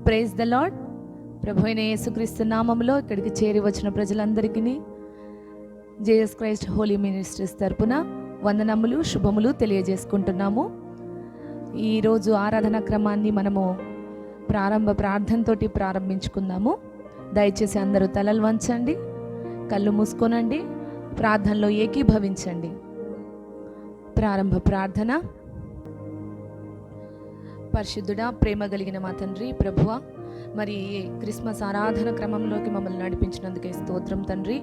Praise the Lord. ప్రభు అయిన యేసుక్రీస్తు నామములో ఇక్కడికి చేరి వచ్చిన ప్రజలందరికీ జేఎస్ క్రైస్ట్ హోలీ మినిస్ట్రీస్ తరపున వందనములు, శుభములు తెలియజేసుకుంటున్నాము. ఈరోజు ఆరాధన క్రమాన్ని మనము ప్రారంభ ప్రార్థనతోటి ప్రారంభించుకుందాము. దయచేసి అందరూ తలలు వంచండి, కళ్ళు మూసుకోనండి, ప్రార్థనలో ఏకీభవించండి. ప్రారంభ ప్రార్థన. పరిశుద్ధుడా, ప్రేమ కలిగిన మా తండ్రి, ప్రభువా, మరి క్రిస్మస్ ఆరాధన క్రమంలోకి మమ్మల్ని నడిపించినందుకే స్తోత్రం తండ్రి.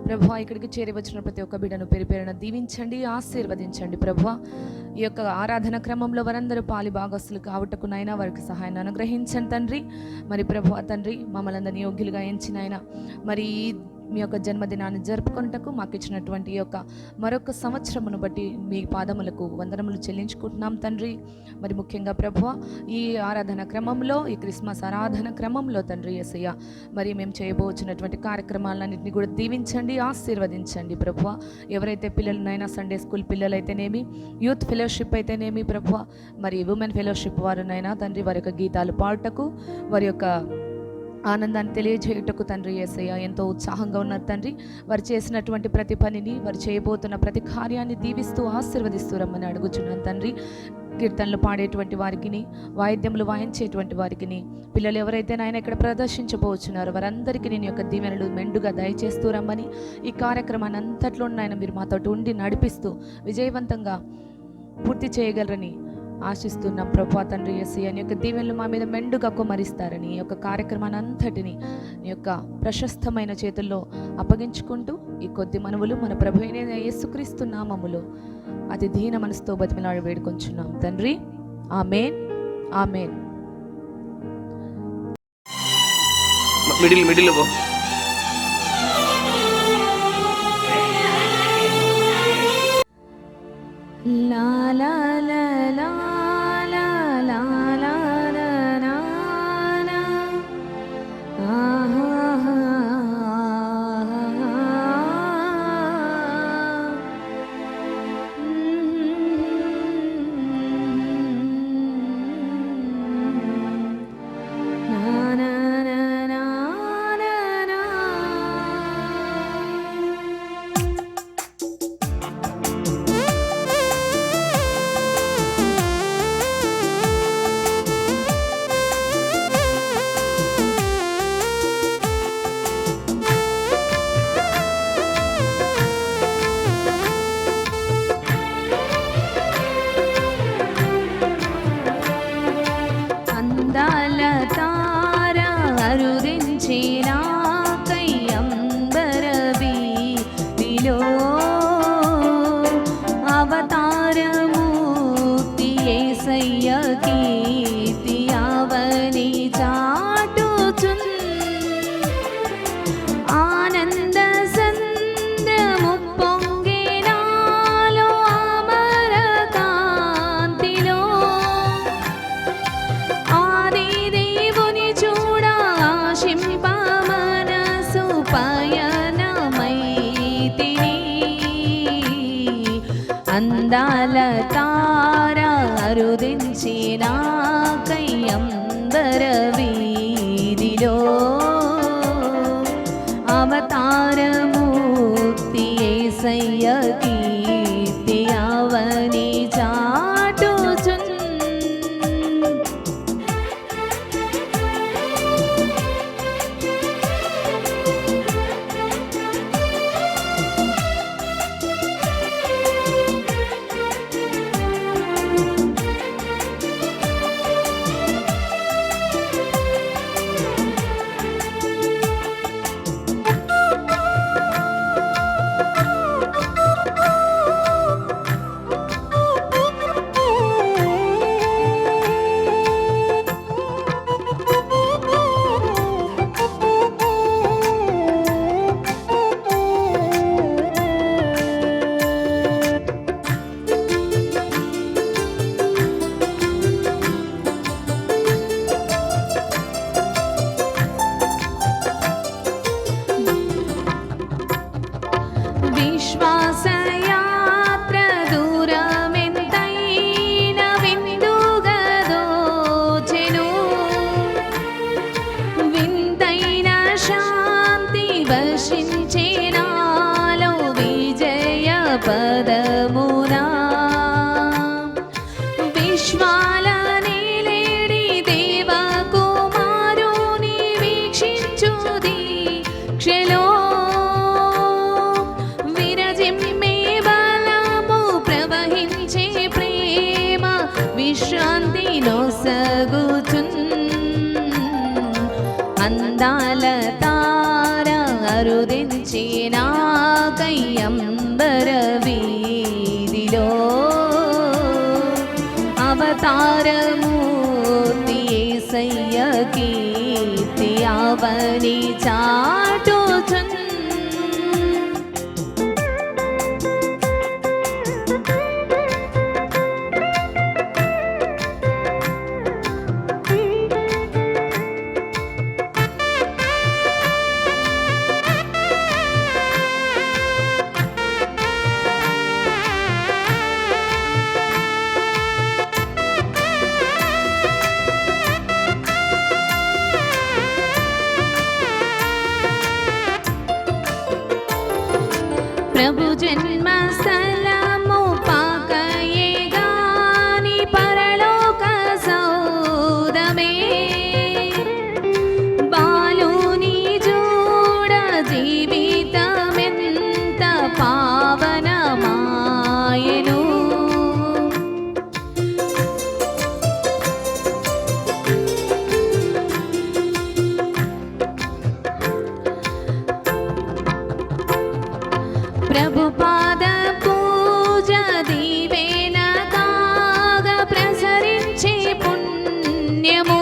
ప్రభువా, ఇక్కడికి చేరి వచ్చిన ప్రతి ఒక్క బిడ్డను పేరు పేరున దీవించండి, ఆశీర్వదించండి. ప్రభువా, ఈ యొక్క ఆరాధన క్రమంలో వారందరూ పాలి భాగస్తులు కావటకు నాయన వారికి సహాయాన్ని అనుగ్రహించండి తండ్రి. మరి ప్రభువా తండ్రి, మమ్మల్ని అందరినీ యోగ్యులుగా ఎంచినైనా మరి మీ యొక్క జన్మదినాన్ని జరుపుకొనుటకు మాకు ఇచ్చినటువంటి ఈ యొక్క మరొక సంవత్సరమును బట్టి మీ పాదములకు వందనములు చెల్లించుకుంటున్నాం తండ్రి. మరి ముఖ్యంగా ప్రభువా, ఈ ఆరాధన క్రమంలో, ఈ క్రిస్మస్ ఆరాధన క్రమంలో తండ్రి యేసయ్య, మరి మేము చేయబోతున్నటువంటి కార్యక్రమాలన్నింటినీ కూడా దీవించండి, ఆశీర్వదించండి. ప్రభువా, ఎవరైతే పిల్లలనైనా సండే స్కూల్ పిల్లలైతేనేమి, యూత్ ఫెలోషిప్ అయితేనేమి, ప్రభువా, మరి ఉమెన్ ఫెలోషిప్ వారునైనా తండ్రి వారి యొక్క గీతాలు పాడుటకు, వారి యొక్క ఆనందాన్ని తెలియజేయుటకు తండ్రి యేసయ్య ఎంతో ఉత్సాహంగా ఉన్నారు తండ్రి. వారు చేసినటువంటి ప్రతి పనిని, వారు చేయబోతున్న ప్రతి కార్యాన్ని దీవిస్తూ ఆశీర్వదిస్తూ రమ్మని అడుగుచున్నాను తండ్రి. కీర్తనలు పాడేటువంటి వారికి, వాయిద్యములు వాయించేటువంటి వారికి, పిల్లలు ఎవరైతే నాయన ఇక్కడ ప్రదర్శించబోచున్నారో వారందరికీ నేను యొక్క దీవెనలు మెండుగా దయచేస్తూ రమ్మని, ఈ కార్యక్రమాన్ని అంతట్లో నాయన మీరు మాతో ఉండి నడిపిస్తూ విజయవంతంగా పూర్తి చేయగలరని ఆశిస్తున్నాం. ప్రభువా తండ్రి యేసయ్య, నీ యొక్క దీవెనలు మా మీద మెండుగా కుమ్మరిస్తారని, ఈ యొక్క కార్యక్రమాన్ని అంతటిని నీ యొక్క ప్రశస్తమైన చేతుల్లో అప్పగించుకుంటూ ఈ కొద్ది మనవులు మన ప్రభు అయిన యేసుక్రీస్తు నామములో అతి దీన మనసుతో బతిమిలాడి వేడుకొంచున్నాం తండ్రి. ఆమేన్, ఆమేన్. మిడిల్ లా లా లా లా లా లా లా లా లా లా ఆహా నా నా నా నా నా. అందాల తార అరుదించిన కయ్యంబర వీధిలో అవతారమూర్తి యేసయ్య కీర్తి అవని చాటుచున్ ఆనంద సంద్రము పొంగినాలో అమర కాంతిలో ఆది దేవుని చూడ ఆశింప మనసు పయనమైతిని. అందాల తార అరుదించిన కయ్యంబర వీధిలో అవతారమూర్తి యేసయ్య కీర్తి అవని చాటుచున్ విశ్వాసయాత్ర దూరమెంతైన విందుగా దోచెను. వింతైన శాంతి వర్షించే నాలో విజయ పదమునా. విశ్వాల నేలేడి దేవకుమారుని వీక్షించు దీక్షలో విరజిమ్మే బలము ప్రవహించే ప్రేమ విశ్రాంతి నొసగుచున్. అందాల తార అరుదించే నాకై అంబర వీధిలో అవతారమూర్తి యేసయ్య కీర్తి అవని చాటుచున్. ప్రభు జన్మ స్థలము పాకయే గాని పరలోక సౌదమే. బాలుని జూడ జీవితమెంత పావనమాయెను. ప్రభు పాద పూజ దీవెన కాగ ప్రసరించే పుణ్యము.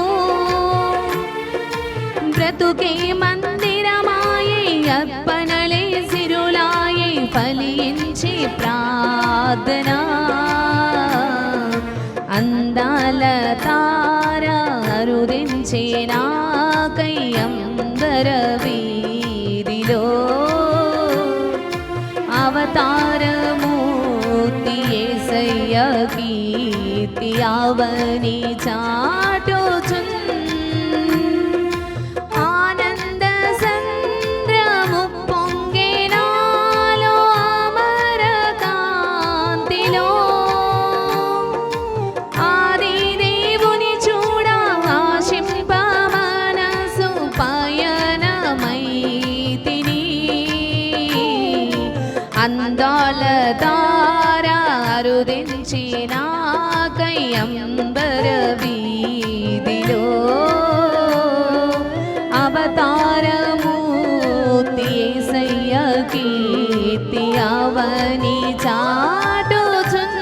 బ్రతుకే మందిరమాయే అర్పణలే సిరులాయే ఫలించే ప్రార్థన. అందాల తార అరుదించే నాకై అంబర వీధిలో అవతారమూర్తి యేసయ్య కీర్తి అవని చాటుచున్. ఆనంద సంద్రము పొంగే నాలో అమర కాంతిలో. ఆది దేవుని చూడ ఆశింప మనసు పయనమైతిని. అందాల తార అరుదించి నాకై అంబర వీధిలో అవతారమూర్తి యేసయ్య కీర్తి అవని చాటుచున్.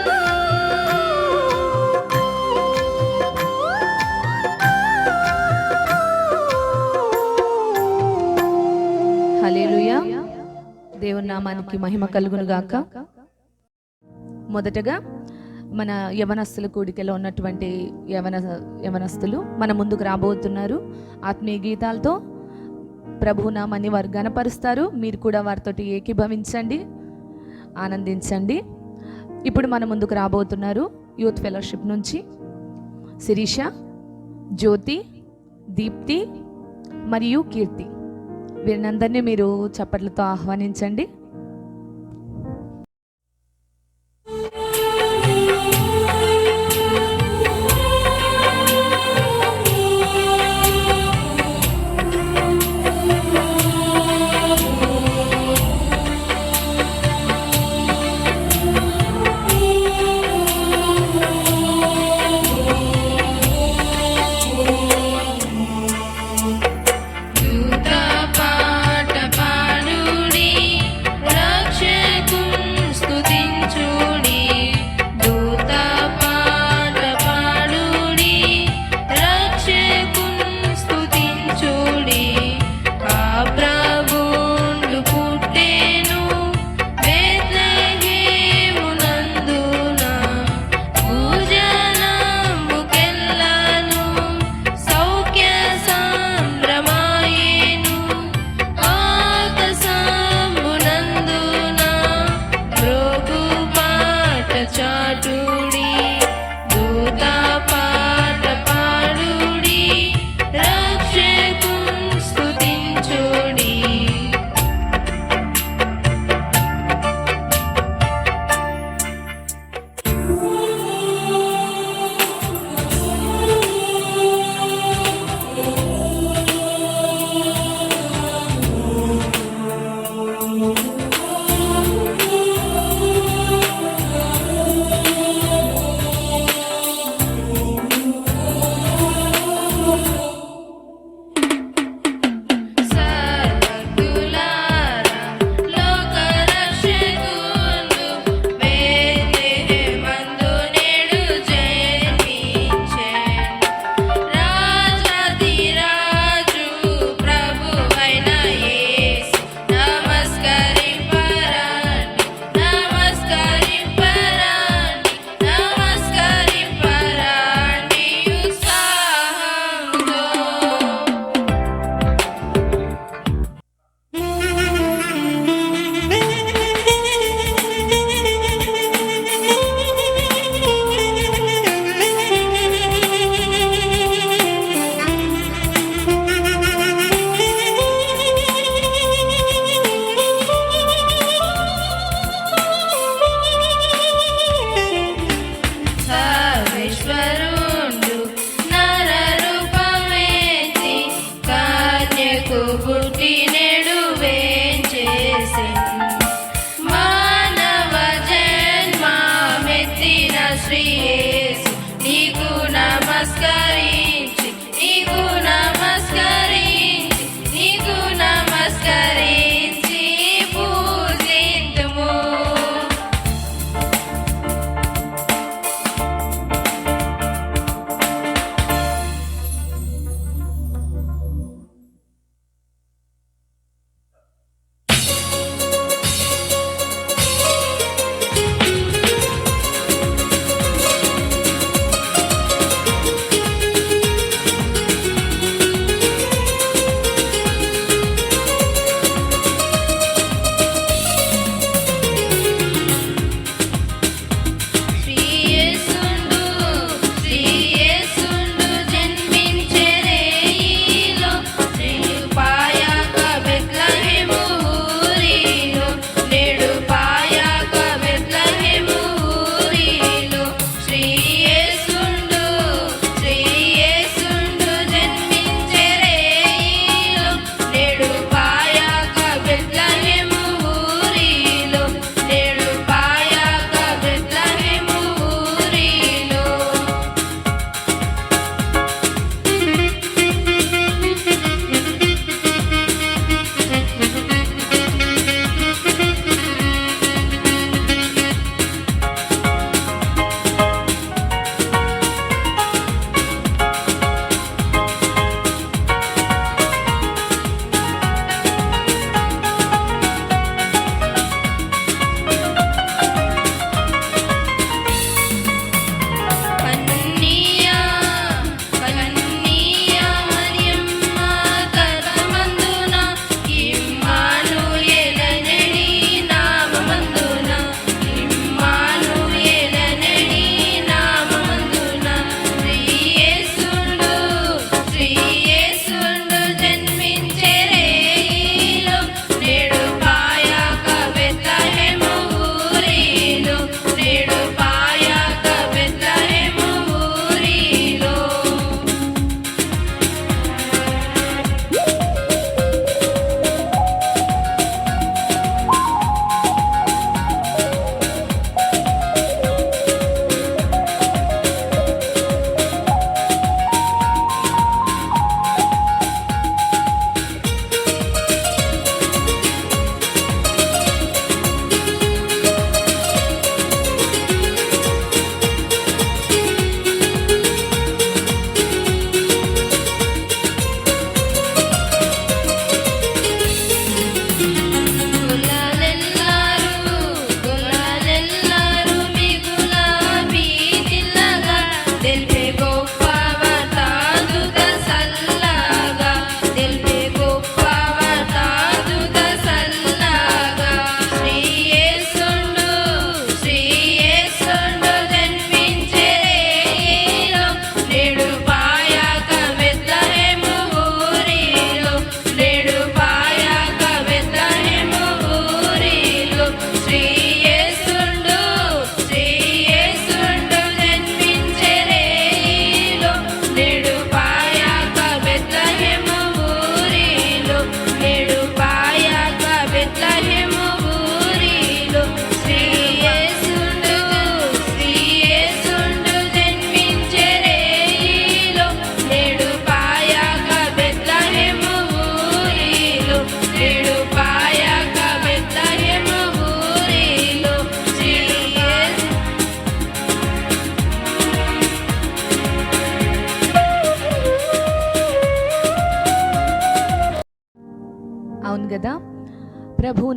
హల్లెలూయా. దేవుని నామానికి మహిమ కలుగును గాక. మొదటగా మన యవనస్తుల కూడికలో ఉన్నటువంటి యవనస్తులు మన ముందుకు రాబోతున్నారు. ఆత్మీయ గీతాలతో ప్రభు నామాన్ని వారు గణపరుస్తారు. మీరు కూడా వారితో ఏకీభవించండి, ఆనందించండి. ఇప్పుడు మన ముందుకు రాబోతున్నారు యూత్ ఫెలోషిప్ నుంచి శిరీష, జ్యోతి, దీప్తి మరియు కీర్తి. వీరినందరినీ మీరు చప్పట్లతో ఆహ్వానించండి. పాట పాడుడి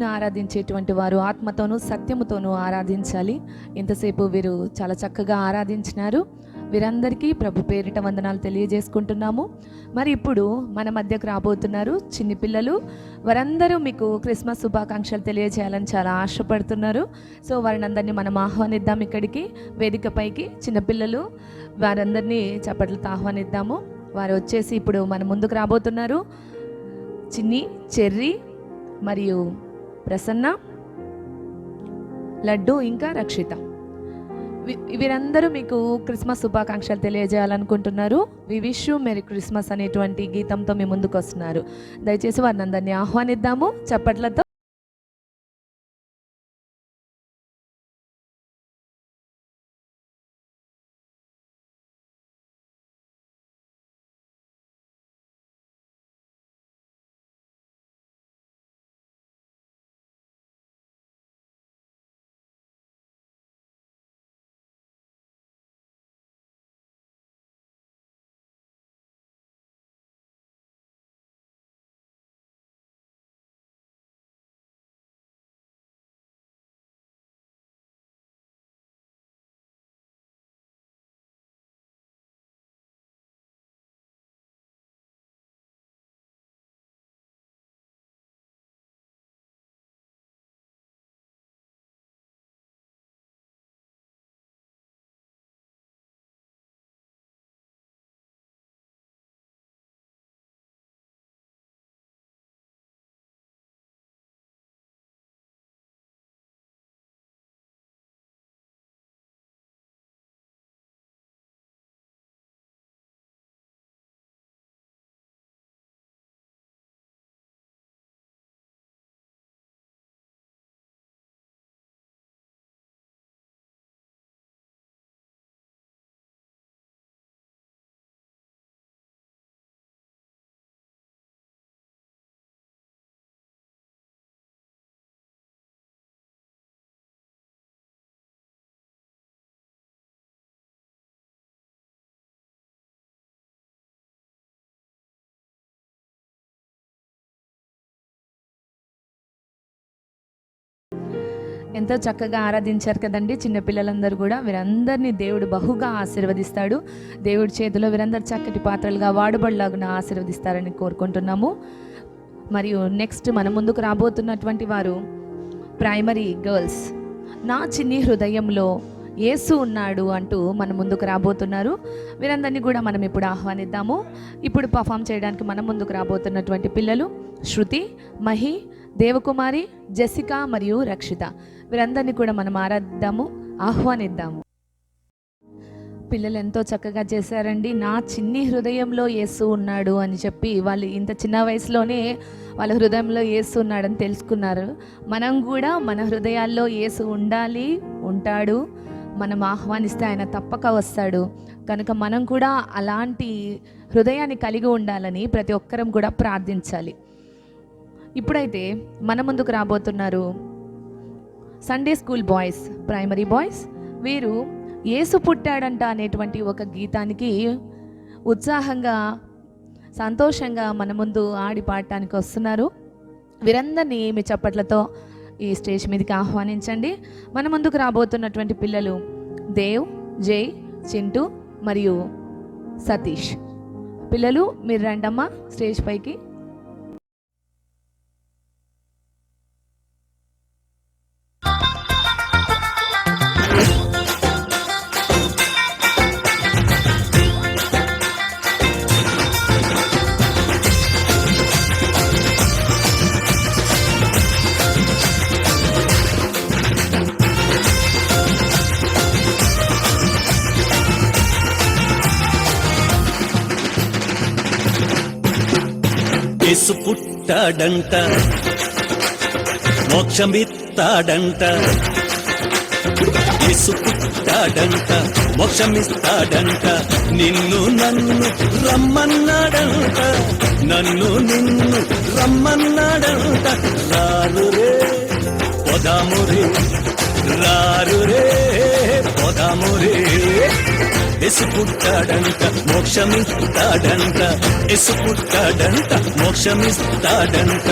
ప్రభువును ఆరాధించేటువంటి వారు ఆత్మతోనూ సత్యముతోనూ ఆరాధించాలి. ఇంతసేపు వీరు చాలా చక్కగా ఆరాధించినారు. వీరందరికీ ప్రభు పేరిట వందనాలు తెలియజేసుకుంటున్నాము. మరి ఇప్పుడు మన మధ్యకు రాబోతున్నారు చిన్ని పిల్లలు. వారందరూ మీకు క్రిస్మస్ శుభాకాంక్షలు తెలియజేయాలని చాలా ఆశపడుతున్నారు. సో వారిని అందరినీ మనం ఆహ్వానిద్దాం ఇక్కడికి, వేదికపైకి. చిన్నపిల్లలు వారందరినీ చప్పట్లతో ఆహ్వానిద్దాము. వారు వచ్చేసి ఇప్పుడు మన ముందుకు రాబోతున్నారు. చిన్ని, చెర్రీ మరియు ప్రసన్న, లడ్డు, ఇంకా రక్షిత. వీరందరూ మీకు క్రిస్మస్ శుభాకాంక్షలు తెలియజేయాలనుకుంటున్నారు. We wish you merry Christmas అనేటువంటి గీతంతో మీ ముందుకు వస్తున్నారు. దయచేసి వారిని అందరినీ ఆహ్వానిద్దాము చప్పట్లతో. ఎంతో చక్కగా ఆరాధించారు కదండి చిన్నపిల్లలందరూ కూడా. వీరందరినీ దేవుడు బహుగా ఆశీర్వదిస్తాడు. దేవుడి చేతిలో వీరందరూ చక్కటి పాత్రలుగా వాడబడలాగా ఆశీర్వదిస్తారని కోరుకుంటున్నాము. మరియు నెక్స్ట్ మన ముందుకు రాబోతున్నటువంటి వారు ప్రైమరీ గర్ల్స్. నా చిన్ని హృదయంలో యేసు ఉన్నాడు అంటూ మన ముందుకు రాబోతున్నారు. వీరందరినీ కూడా మనం ఇప్పుడు ఆహ్వానిద్దాము. ఇప్పుడు పర్ఫామ్ చేయడానికి మన ముందుకు రాబోతున్నటువంటి పిల్లలు శృతి, మహి, దేవకుమారి, జెసికా మరియు రక్షిత. వీరందరినీ కూడా మనం ఆహ్వానిద్దాము. పిల్లలు ఎంతో చక్కగా చేశారండి. నా చిన్ని హృదయంలో యేసు ఉన్నాడు అని చెప్పి వాళ్ళు ఇంత చిన్న వయసులోనే వాళ్ళ హృదయంలో యేసు ఉన్నాడని తెలుసుకున్నారు. మనం కూడా మన హృదయాల్లో యేసు ఉండాలి, ఉంటాడు. మనం ఆహ్వానిస్తే ఆయన తప్పక వస్తాడు. కనుక మనం కూడా అలాంటి హృదయాన్ని కలిగి ఉండాలని ప్రతి ఒక్కరం కూడా ప్రార్థించాలి. ఇప్పుడైతే మన ముందుకు రాబోతున్నారు Sunday school boys, primary boys. వీరు యేసు పుట్టాడంట అనేటువంటి ఒక గీతానికి ఉత్సాహంగా, సంతోషంగా మన ముందు ఆడి పాడటానికి వస్తున్నారు. వీరందరినీ మీ చప్పట్లతో ఈ స్టేజ్ మీదకి ఆహ్వానించండి. మన ముందుకు రాబోతున్నటువంటి పిల్లలు దేవ్, జై, చింటూ మరియు సతీష్. పిల్లలు మీరు రండమ్మా స్టేజ్ పైకి. యేసు పుట్టాడంట, మోక్షమిస్తాడంట. యేసు పుట్టాడంట, మోక్షమిస్తాడంట. నిన్ను నన్ను రమ్మన్నాడంట, నన్ను నిన్ను రమ్మన్నాడంట. రారు రే పొదాము రే, రారు రే పొదాము రే. యేసు పుట్టాడంట మోక్షమిస్తాడంట యేసు పుట్టాడంట మోక్షమిస్తాడంట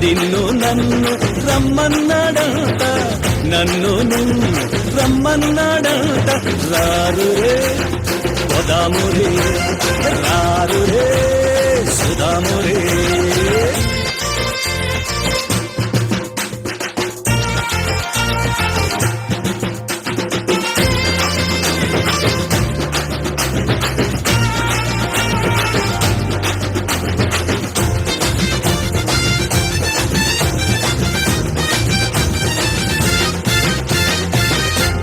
నిన్ను నన్ను రమ్మన్నాడంట నన్ను నిన్ను రమ్మన్నాడంట రారు రే పోదాము రే రారు రే సుదాము రే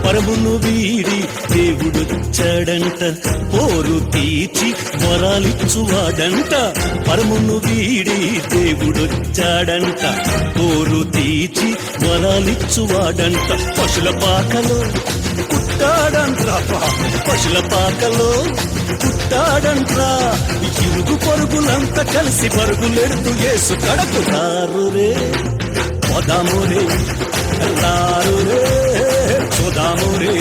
పరమును వీడి దేవుడొచ్చాడంట పోరు తీర్చి వరాలిచ్చువాడంట పరమును వీడి దేవుడొచ్చాడంట పోరు తీర్చి వరాలిచ్చువాడంట పశుల పాకలో పుట్టాడంట్రా పశుల పాకలో పుట్టాడంట్రా ఇరుగు పరుగులంతా కలిసి పరుగులెడుతూ యేసు కడకు రారు రే పోదాము రే రారు రే చూదాము రే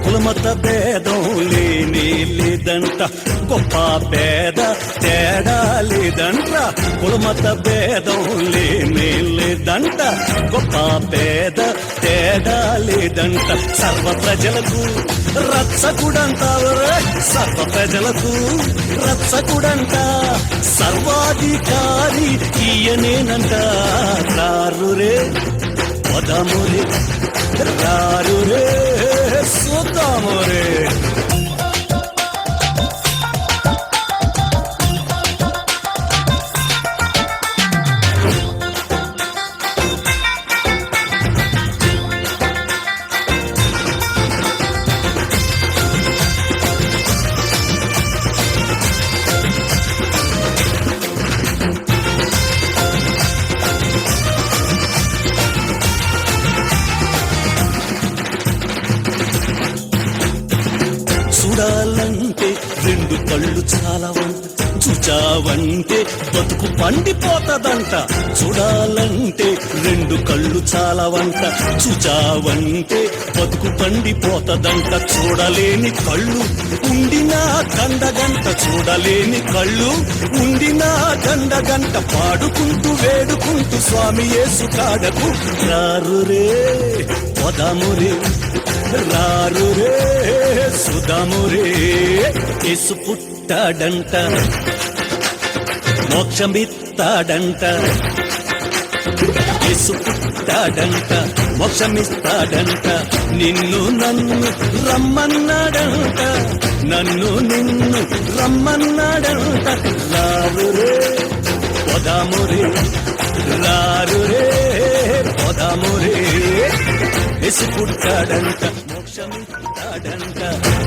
కులమత భేదం లేనే లేదంట గొప్ప భేద తేడా లేదంట కులమత భేదం లేనే లేదంట గొప్ప భేద తేడా లేదంట సర్వ ప్రజలకు రక్షకుడంట సర్వ ప్రజలకు రక్షకుడంట సర్వాధికారి ఈయనేనంట రారు రే పోదాము రే రారు రే చూద్దాము రే చూడాలంటే రెండు కళ్ళు చాలవంట చూచావంటే బతుకు పండిపోతదంట చూడాలంటే రెండు కళ్ళు చాలవంట చూచావంటే బతుకు పండిపోతదంట చూడలేని కళ్ళు ఉండినా గండగంట చూడలేని కళ్ళు ఉండినా గండగంట పాడుకుంటూ వేడుకుంటూ స్వామి యేసు కాడకు రారు రే పోదాము రే రారు రే సుదాము రే యేసు పుట్టాడంట మోక్షమిస్తాడంట యేసు పుట్టాడంట మోక్షమిస్తాడంట నిన్ను నన్ను రమ్మన్నాడంట నన్ను నిన్ను రమ్మన్నాడంట రారు రే పోదాము రే రారు రే పోదాము రే యేసు పుట్టాడంట మోక్షమిస్తాడంట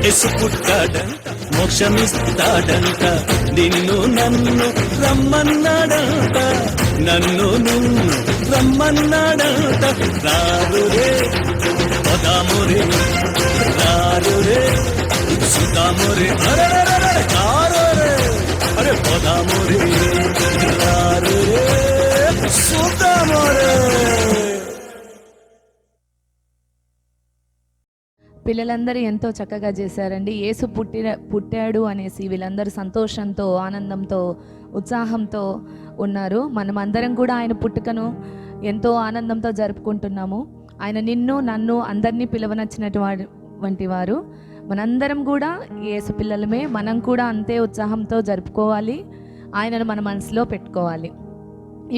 యేసు పుట్టాడంట మోక్షమిస్తాడంట నిన్ను నన్ను రమ్మన్నాడంట నన్ను నిన్ను రమ్మన్నాడంట రారు రే పోదాము రే రారు రే సుదాము రే రారు రే అరే పోదాము రే రారు రే సుదాము రే పిల్లలందరూ ఎంతో చక్కగా చేశారండి. యేసు పుట్టాడు అనేసి వీళ్ళందరూ సంతోషంతో ఆనందంతో ఉత్సాహంతో ఉన్నారు. మనమందరం కూడా ఆయన పుట్టుకను ఎంతో ఆనందంతో జరుపుకుంటున్నాము. ఆయన నిన్ను నన్ను అందరినీ పిలవనచ్చినటువంటి వారు మనందరం కూడా యేసు పిల్లలమే. మనం కూడా అంతే ఉత్సాహంతో జరుపుకోవాలి, ఆయనను మన మనసులో పెట్టుకోవాలి.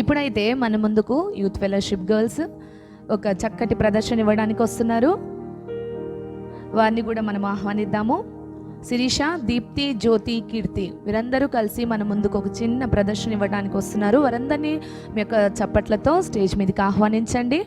ఇప్పుడైతే మన ముందుకు యూత్ ఫెలోషిప్ గర్ల్స్ ఒక చక్కటి ప్రదర్శన ఇవ్వడానికి వస్తున్నారు. వారిని కూడా మనం ఆహ్వానిద్దాము. శిరీష, దీప్తి, జ్యోతి, కీర్తి వీరందరూ కలిసి మన ముందుకు ఒక చిన్న ప్రదర్శన ఇవ్వడానికి వస్తున్నారు. వారందరినీ మీ యొక్క చప్పట్లతో స్టేజ్ మీదకి ఆహ్వానించండి.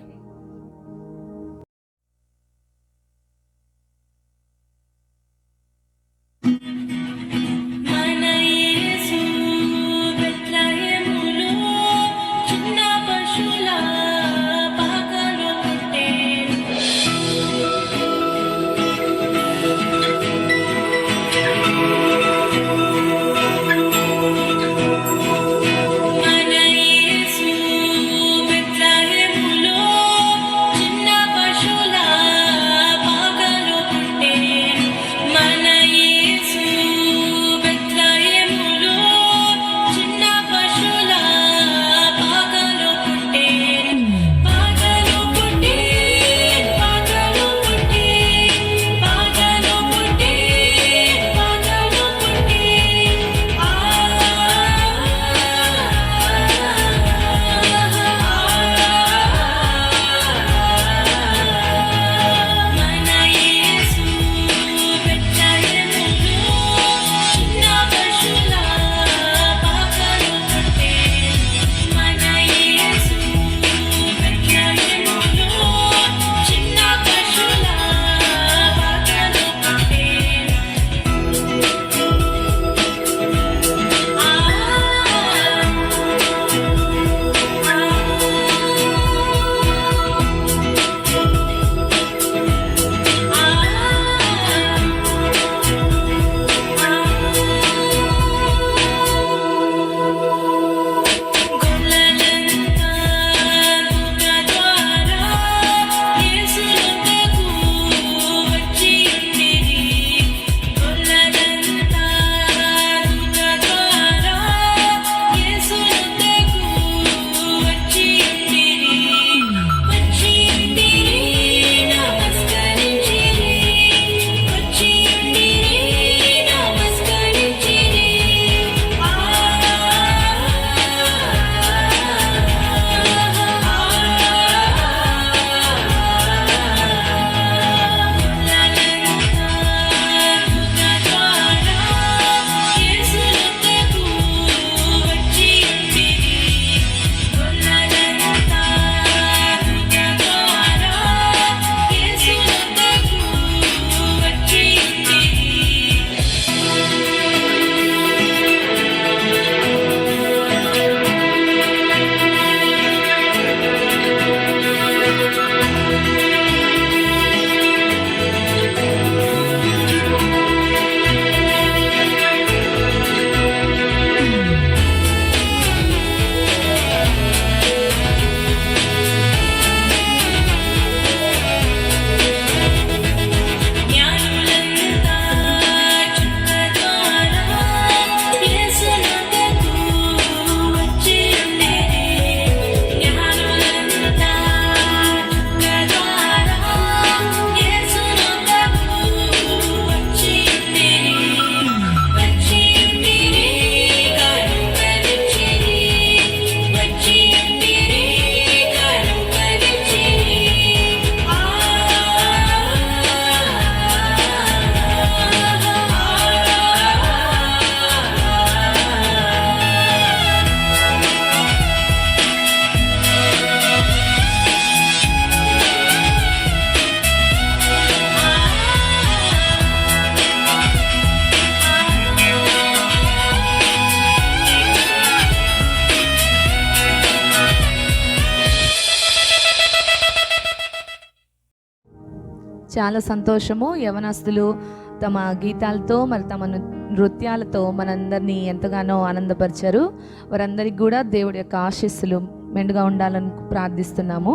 చాలా సంతోషము. యవనస్తులు తమ గీతాలతో మరి తమ నృత్యాలతో మనందరినీ ఎంతగానో ఆనందపరిచారు. వారందరికీ కూడా దేవుడి యొక్క ఆశీస్సులు మెండుగా ఉండాలని ప్రార్థిస్తున్నాము.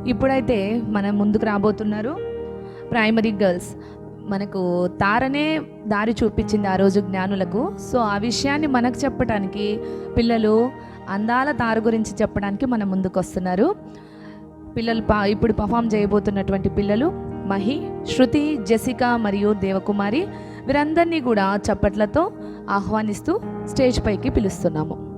ఇప్పుడైతే మనం ముందుకు రాబోతున్నారు ప్రైమరీ గర్ల్స్. మనకు తారనే దారి చూపించింది ఆ రోజు జ్ఞానులకు. సో ఆ విషయాన్ని మనకు చెప్పడానికి పిల్లలు అందాల తార గురించి చెప్పడానికి మన ముందుకు వస్తున్నారు. పిల్లలు ఇప్పుడు పర్ఫామ్ చేయబోతున్నటువంటి పిల్లలు మహి, శృతి, జెసికా మరియు దేవకుమారి. వీరందరినీ కూడా చప్పట్లతో ఆహ్వానిస్తూ స్టేజ్ పైకి పిలుస్తున్నాము.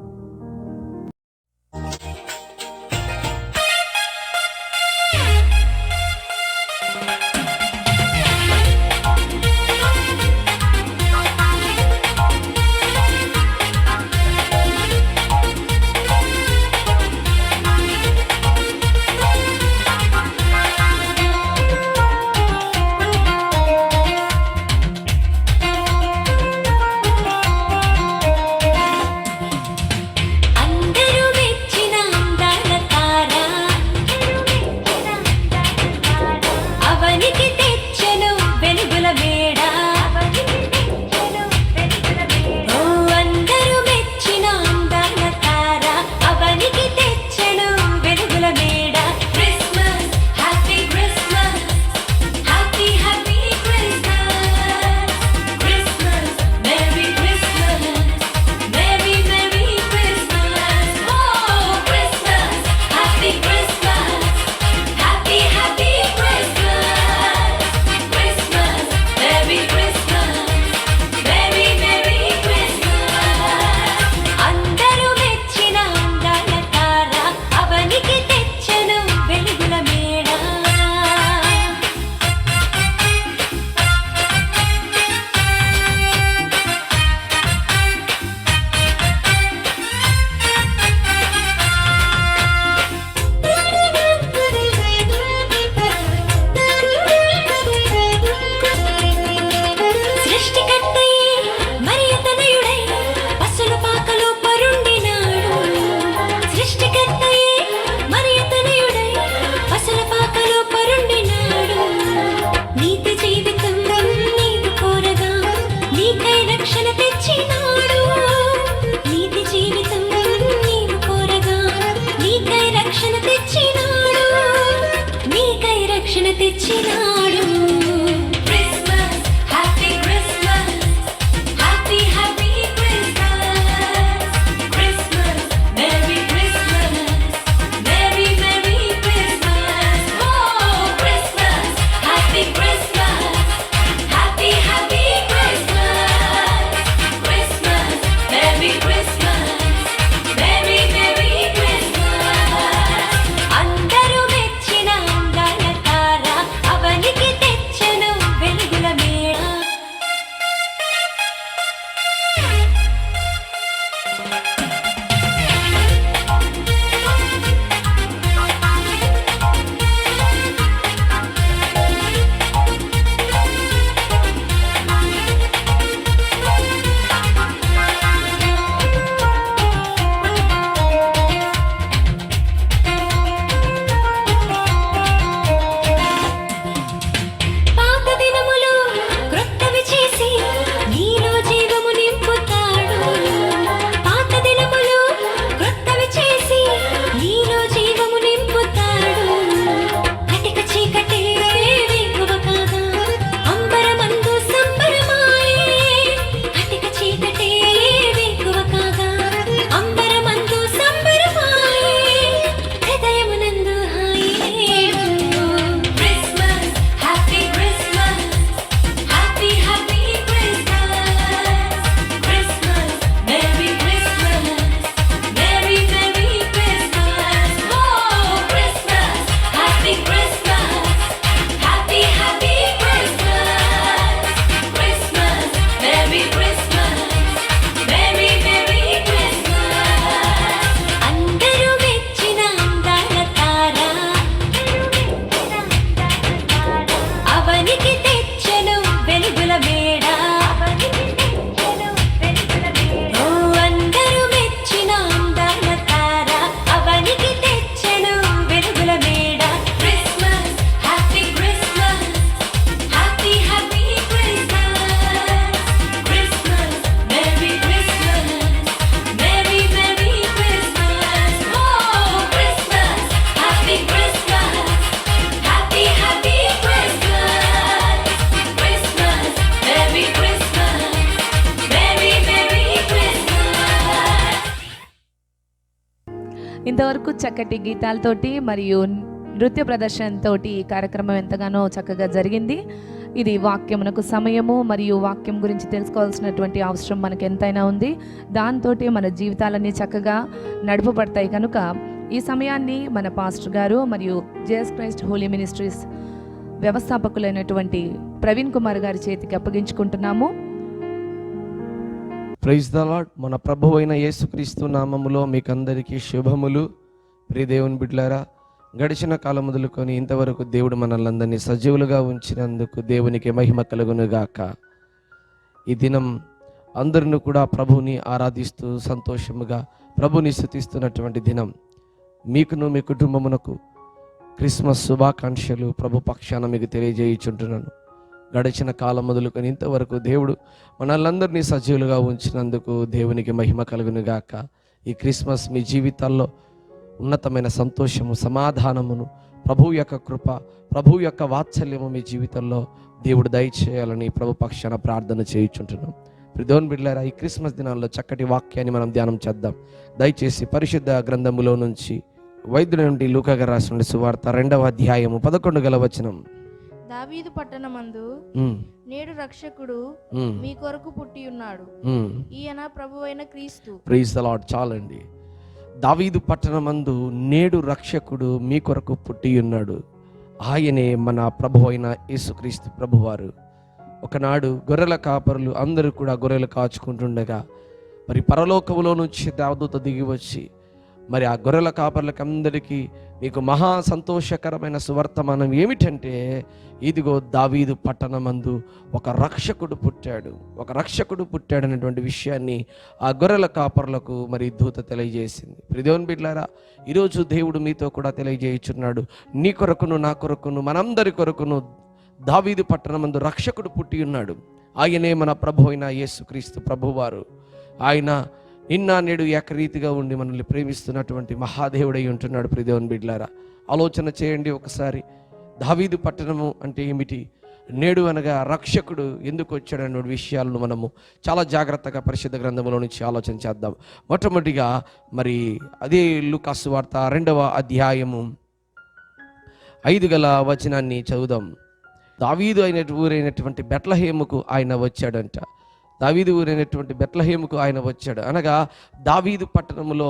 అందరూ మెచ్చిన అందాల తార అవని ఇంతవరకు చక్కటి గీతాలతోటి మరియు నృత్య ప్రదర్శనతోటి ఈ కార్యక్రమం ఎంతగానో చక్కగా జరిగింది. ఇది వాక్యమునకు సమయము మరియు వాక్యం గురించి తెలుసుకోవాల్సినటువంటి అవసరం మనకు ఎంతైనా ఉంది. దాంతో మన జీవితాలన్నీ చక్కగా నడుపబడతాయి. కనుక ఈ సమయాన్ని మన పాస్టర్ గారు మరియు జీసస్ క్రైస్ట్ హోలీ మినిస్ట్రీస్ వ్యవస్థాపకులైనటువంటి ప్రవీణ్ కుమార్ గారి చేతికి అప్పగించుకుంటున్నాము. Praise the lord. మన ప్రభువు అయిన యేసుక్రీస్తు నామములో మీకందరికీ శుభములు. ప్రియ దేవుని బిడ్డలారా, గడిచిన కాలం మొదలుకొని ఇంతవరకు దేవుడు మనల్ని సజీవులుగా ఉంచినందుకు దేవునికి మహిమ కలుగునుగాక. ఈ దినం అందరిని కూడా ప్రభువుని ఆరాధిస్తూ సంతోషముగా ప్రభుని స్తుతిస్తున్నటువంటి దినం. మీకును మీ కుటుంబమునకు క్రిస్మస్ శుభాకాంక్షలు ప్రభు పక్షాన మీకు తెలియజేయుచుంటున్నాను. గడిచిన కాలం మొదలుకొని ఇంతవరకు దేవుడు మనల్లందరినీ సజీవులుగా ఉంచినందుకు దేవునికి మహిమ కలుగునుగాక. ఈ క్రిస్మస్ మీ జీవితాల్లో ఉన్నతమైన సంతోషము, సమాధానమును, ప్రభు యొక్క కృప, ప్రభు యొక్క వాత్సల్యము మీ జీవితంలో దేవుడు దయచేయాలని ప్రభు పక్షాన ప్రార్థన చేయుచుంటున్నాం. ప్రియదేవుని బిడ్డలారా, ఈ క్రిస్మస్ దినాల్లో చక్కటి వాక్యాన్ని మనం ధ్యానం చేద్దాం. దయచేసి పరిశుద్ధ గ్రంథములో నుంచి వైద్యుడి నుండి లూకా గారు రాసిన సువార్త 2వ అధ్యాయము 11 వచనం. దావీదు పట్టణమందు నేడు రక్షకుడు మీ కొరకు పుట్టి ఉన్నాడు, ఈయన ప్రభువైన క్రీస్తు. Praise the lord. చాలండి. దావీదు పట్టణమందు నేడు రక్షకుడు మీ కొరకు పుట్టి ఉన్నాడు, ఆయనే మన ప్రభు అయిన యేసుక్రీస్తు ప్రభువారు. ఒకనాడు గొర్రెల కాపరులు అందరూ కూడా గొర్రెలు కాచుకుంటుండగా మరి పరలోకములో నుంచి దేవదూత దిగి వచ్చి మరి ఆ గొర్రెల కాపర్లకు అందరికీ మీకు మహా సంతోషకరమైన సువర్తమానం ఏమిటంటే, ఇదిగో దావీదు పట్టణమందు ఒక రక్షకుడు పుట్టాడు అనేటువంటి విషయాన్ని ఆ గొర్రెల కాపర్లకు మరి దూత తెలియజేసింది. ప్రియదేవుని బిడ్డలారా, ఈరోజు దేవుడు మీతో కూడా తెలియజేయుచున్నాడు. నీ కొరకును నా కొరకును మనందరి కొరకును దావీదు పట్టణమందు రక్షకుడు పుట్టి ఉన్నాడు. ఆయనే మన ప్రభు అయిన యేసుక్రీస్తు ప్రభువారు. ఆయన నిన్న నేడు ఏకరీతిగా ఉండి మనల్ని ప్రేమిస్తున్నటువంటి మహాదేవుడై ఉంటున్నాడు. ప్రియదేవుని బిడ్డలారా, ఆలోచన చేయండి ఒకసారి. దావీదు పట్టణము అంటే ఏమిటి, నేడు అనగా రక్షకుడు ఎందుకు వచ్చాడనే విషయాలను మనము చాలా జాగ్రత్తగా పరిశుద్ధ గ్రంథంలో నుంచి ఆలోచన చేద్దాం. మొట్టమొదటిగా మరి అదే లూకా సువార్త 2వ అధ్యాయము 5 వచనాన్ని చదువుదాం. దావీదు ఊరైనటువంటి బెత్లెహేముకు ఆయన వచ్చాడంట. దావీదు ఊరైనటువంటి బెత్లెహేముకు ఆయన వచ్చాడు అనగా దావీదు పట్టణంలో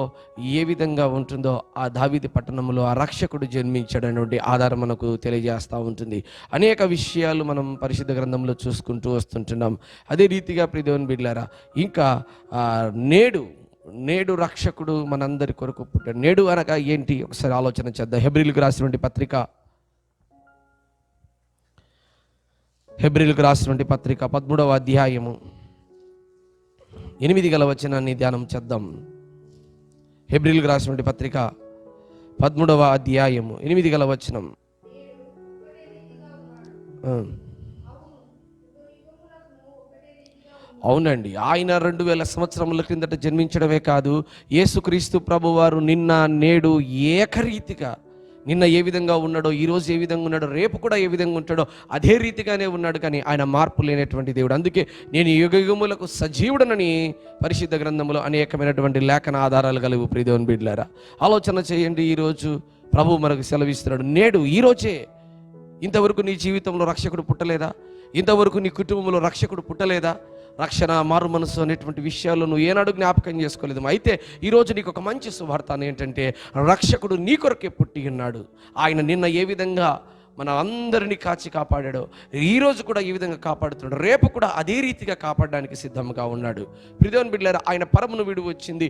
ఏ విధంగా ఉంటుందో ఆ దావీదు పట్టణంలో ఆ రక్షకుడు జన్మించాడనేటువంటి ఆధారం మనకు తెలియజేస్తూ ఉంటుంది. అనేక విషయాలు మనం పరిశుద్ధ గ్రంథంలో చూసుకుంటూ వస్తుంటున్నాం. అదే రీతిగా ప్రియదేవుని బిడ్డలారా, ఇంకా నేడు రక్షకుడు మనందరి కొరకు పుట్టాడు. నేడు అనగా ఏంటి ఒకసారి ఆలోచన చేద్దాం. హెబ్రీలకు రాసినటువంటి పత్రిక 13వ అధ్యాయము 8 వచనాన్ని ధ్యానం చేద్దాం. హెబ్రీలకు రాసినటువంటి పత్రిక 13వ అధ్యాయము 8 వచనం. అవునండి, ఆయన 2000 సంవత్సరముల క్రిందట జన్మించడమే కాదు, యేసుక్రీస్తు ప్రభువారు నిన్న నేడు ఏకరీతిగా, నిన్న ఏ విధంగా ఉన్నాడో, ఈరోజు ఏ విధంగా ఉన్నాడో, రేపు కూడా ఏ విధంగా ఉంటాడో అదే రీతిగానే ఉన్నాడు. కానీ ఆయన మార్పు లేనటువంటి దేవుడు. అందుకే నేను యుగయుగములకు సజీవుడనని పరిశుద్ధ గ్రంథంలో అనేకమైనటువంటి లేఖన ఆధారాలు కలుగు. ప్రియదేవుని బిడ్డలారా, ఆలోచన చేయండి. ఈరోజు ప్రభు మనకు సెలవిస్తున్నాడు. నేడు ఈరోజే. ఇంతవరకు నీ జీవితంలో రక్షకుడు పుట్టలేదా? ఇంతవరకు నీ కుటుంబంలో రక్షకుడు పుట్టలేదా? రక్షణ, మారు మనసు అనేటువంటి విషయాల్లో నువ్వు ఏనాడు జ్ఞాపకం చేసుకోలేదు. అయితే ఈరోజు నీకు ఒక మంచి సువార్త ఏంటంటే, రక్షకుడు నీ కొరకే పుట్టి ఉన్నాడు. ఆయన నిన్న ఏ విధంగా మన అందరినీ కాపాడాడో ఈరోజు కూడా ఈ విధంగా కాపాడుతున్నాడు. రేపు కూడా అదే రీతిగా కాపాడడానికి సిద్ధంగా ఉన్నాడు. ప్రియదేవుని బిడ్డలారా, ఆయన పరమును విడి వచ్చింది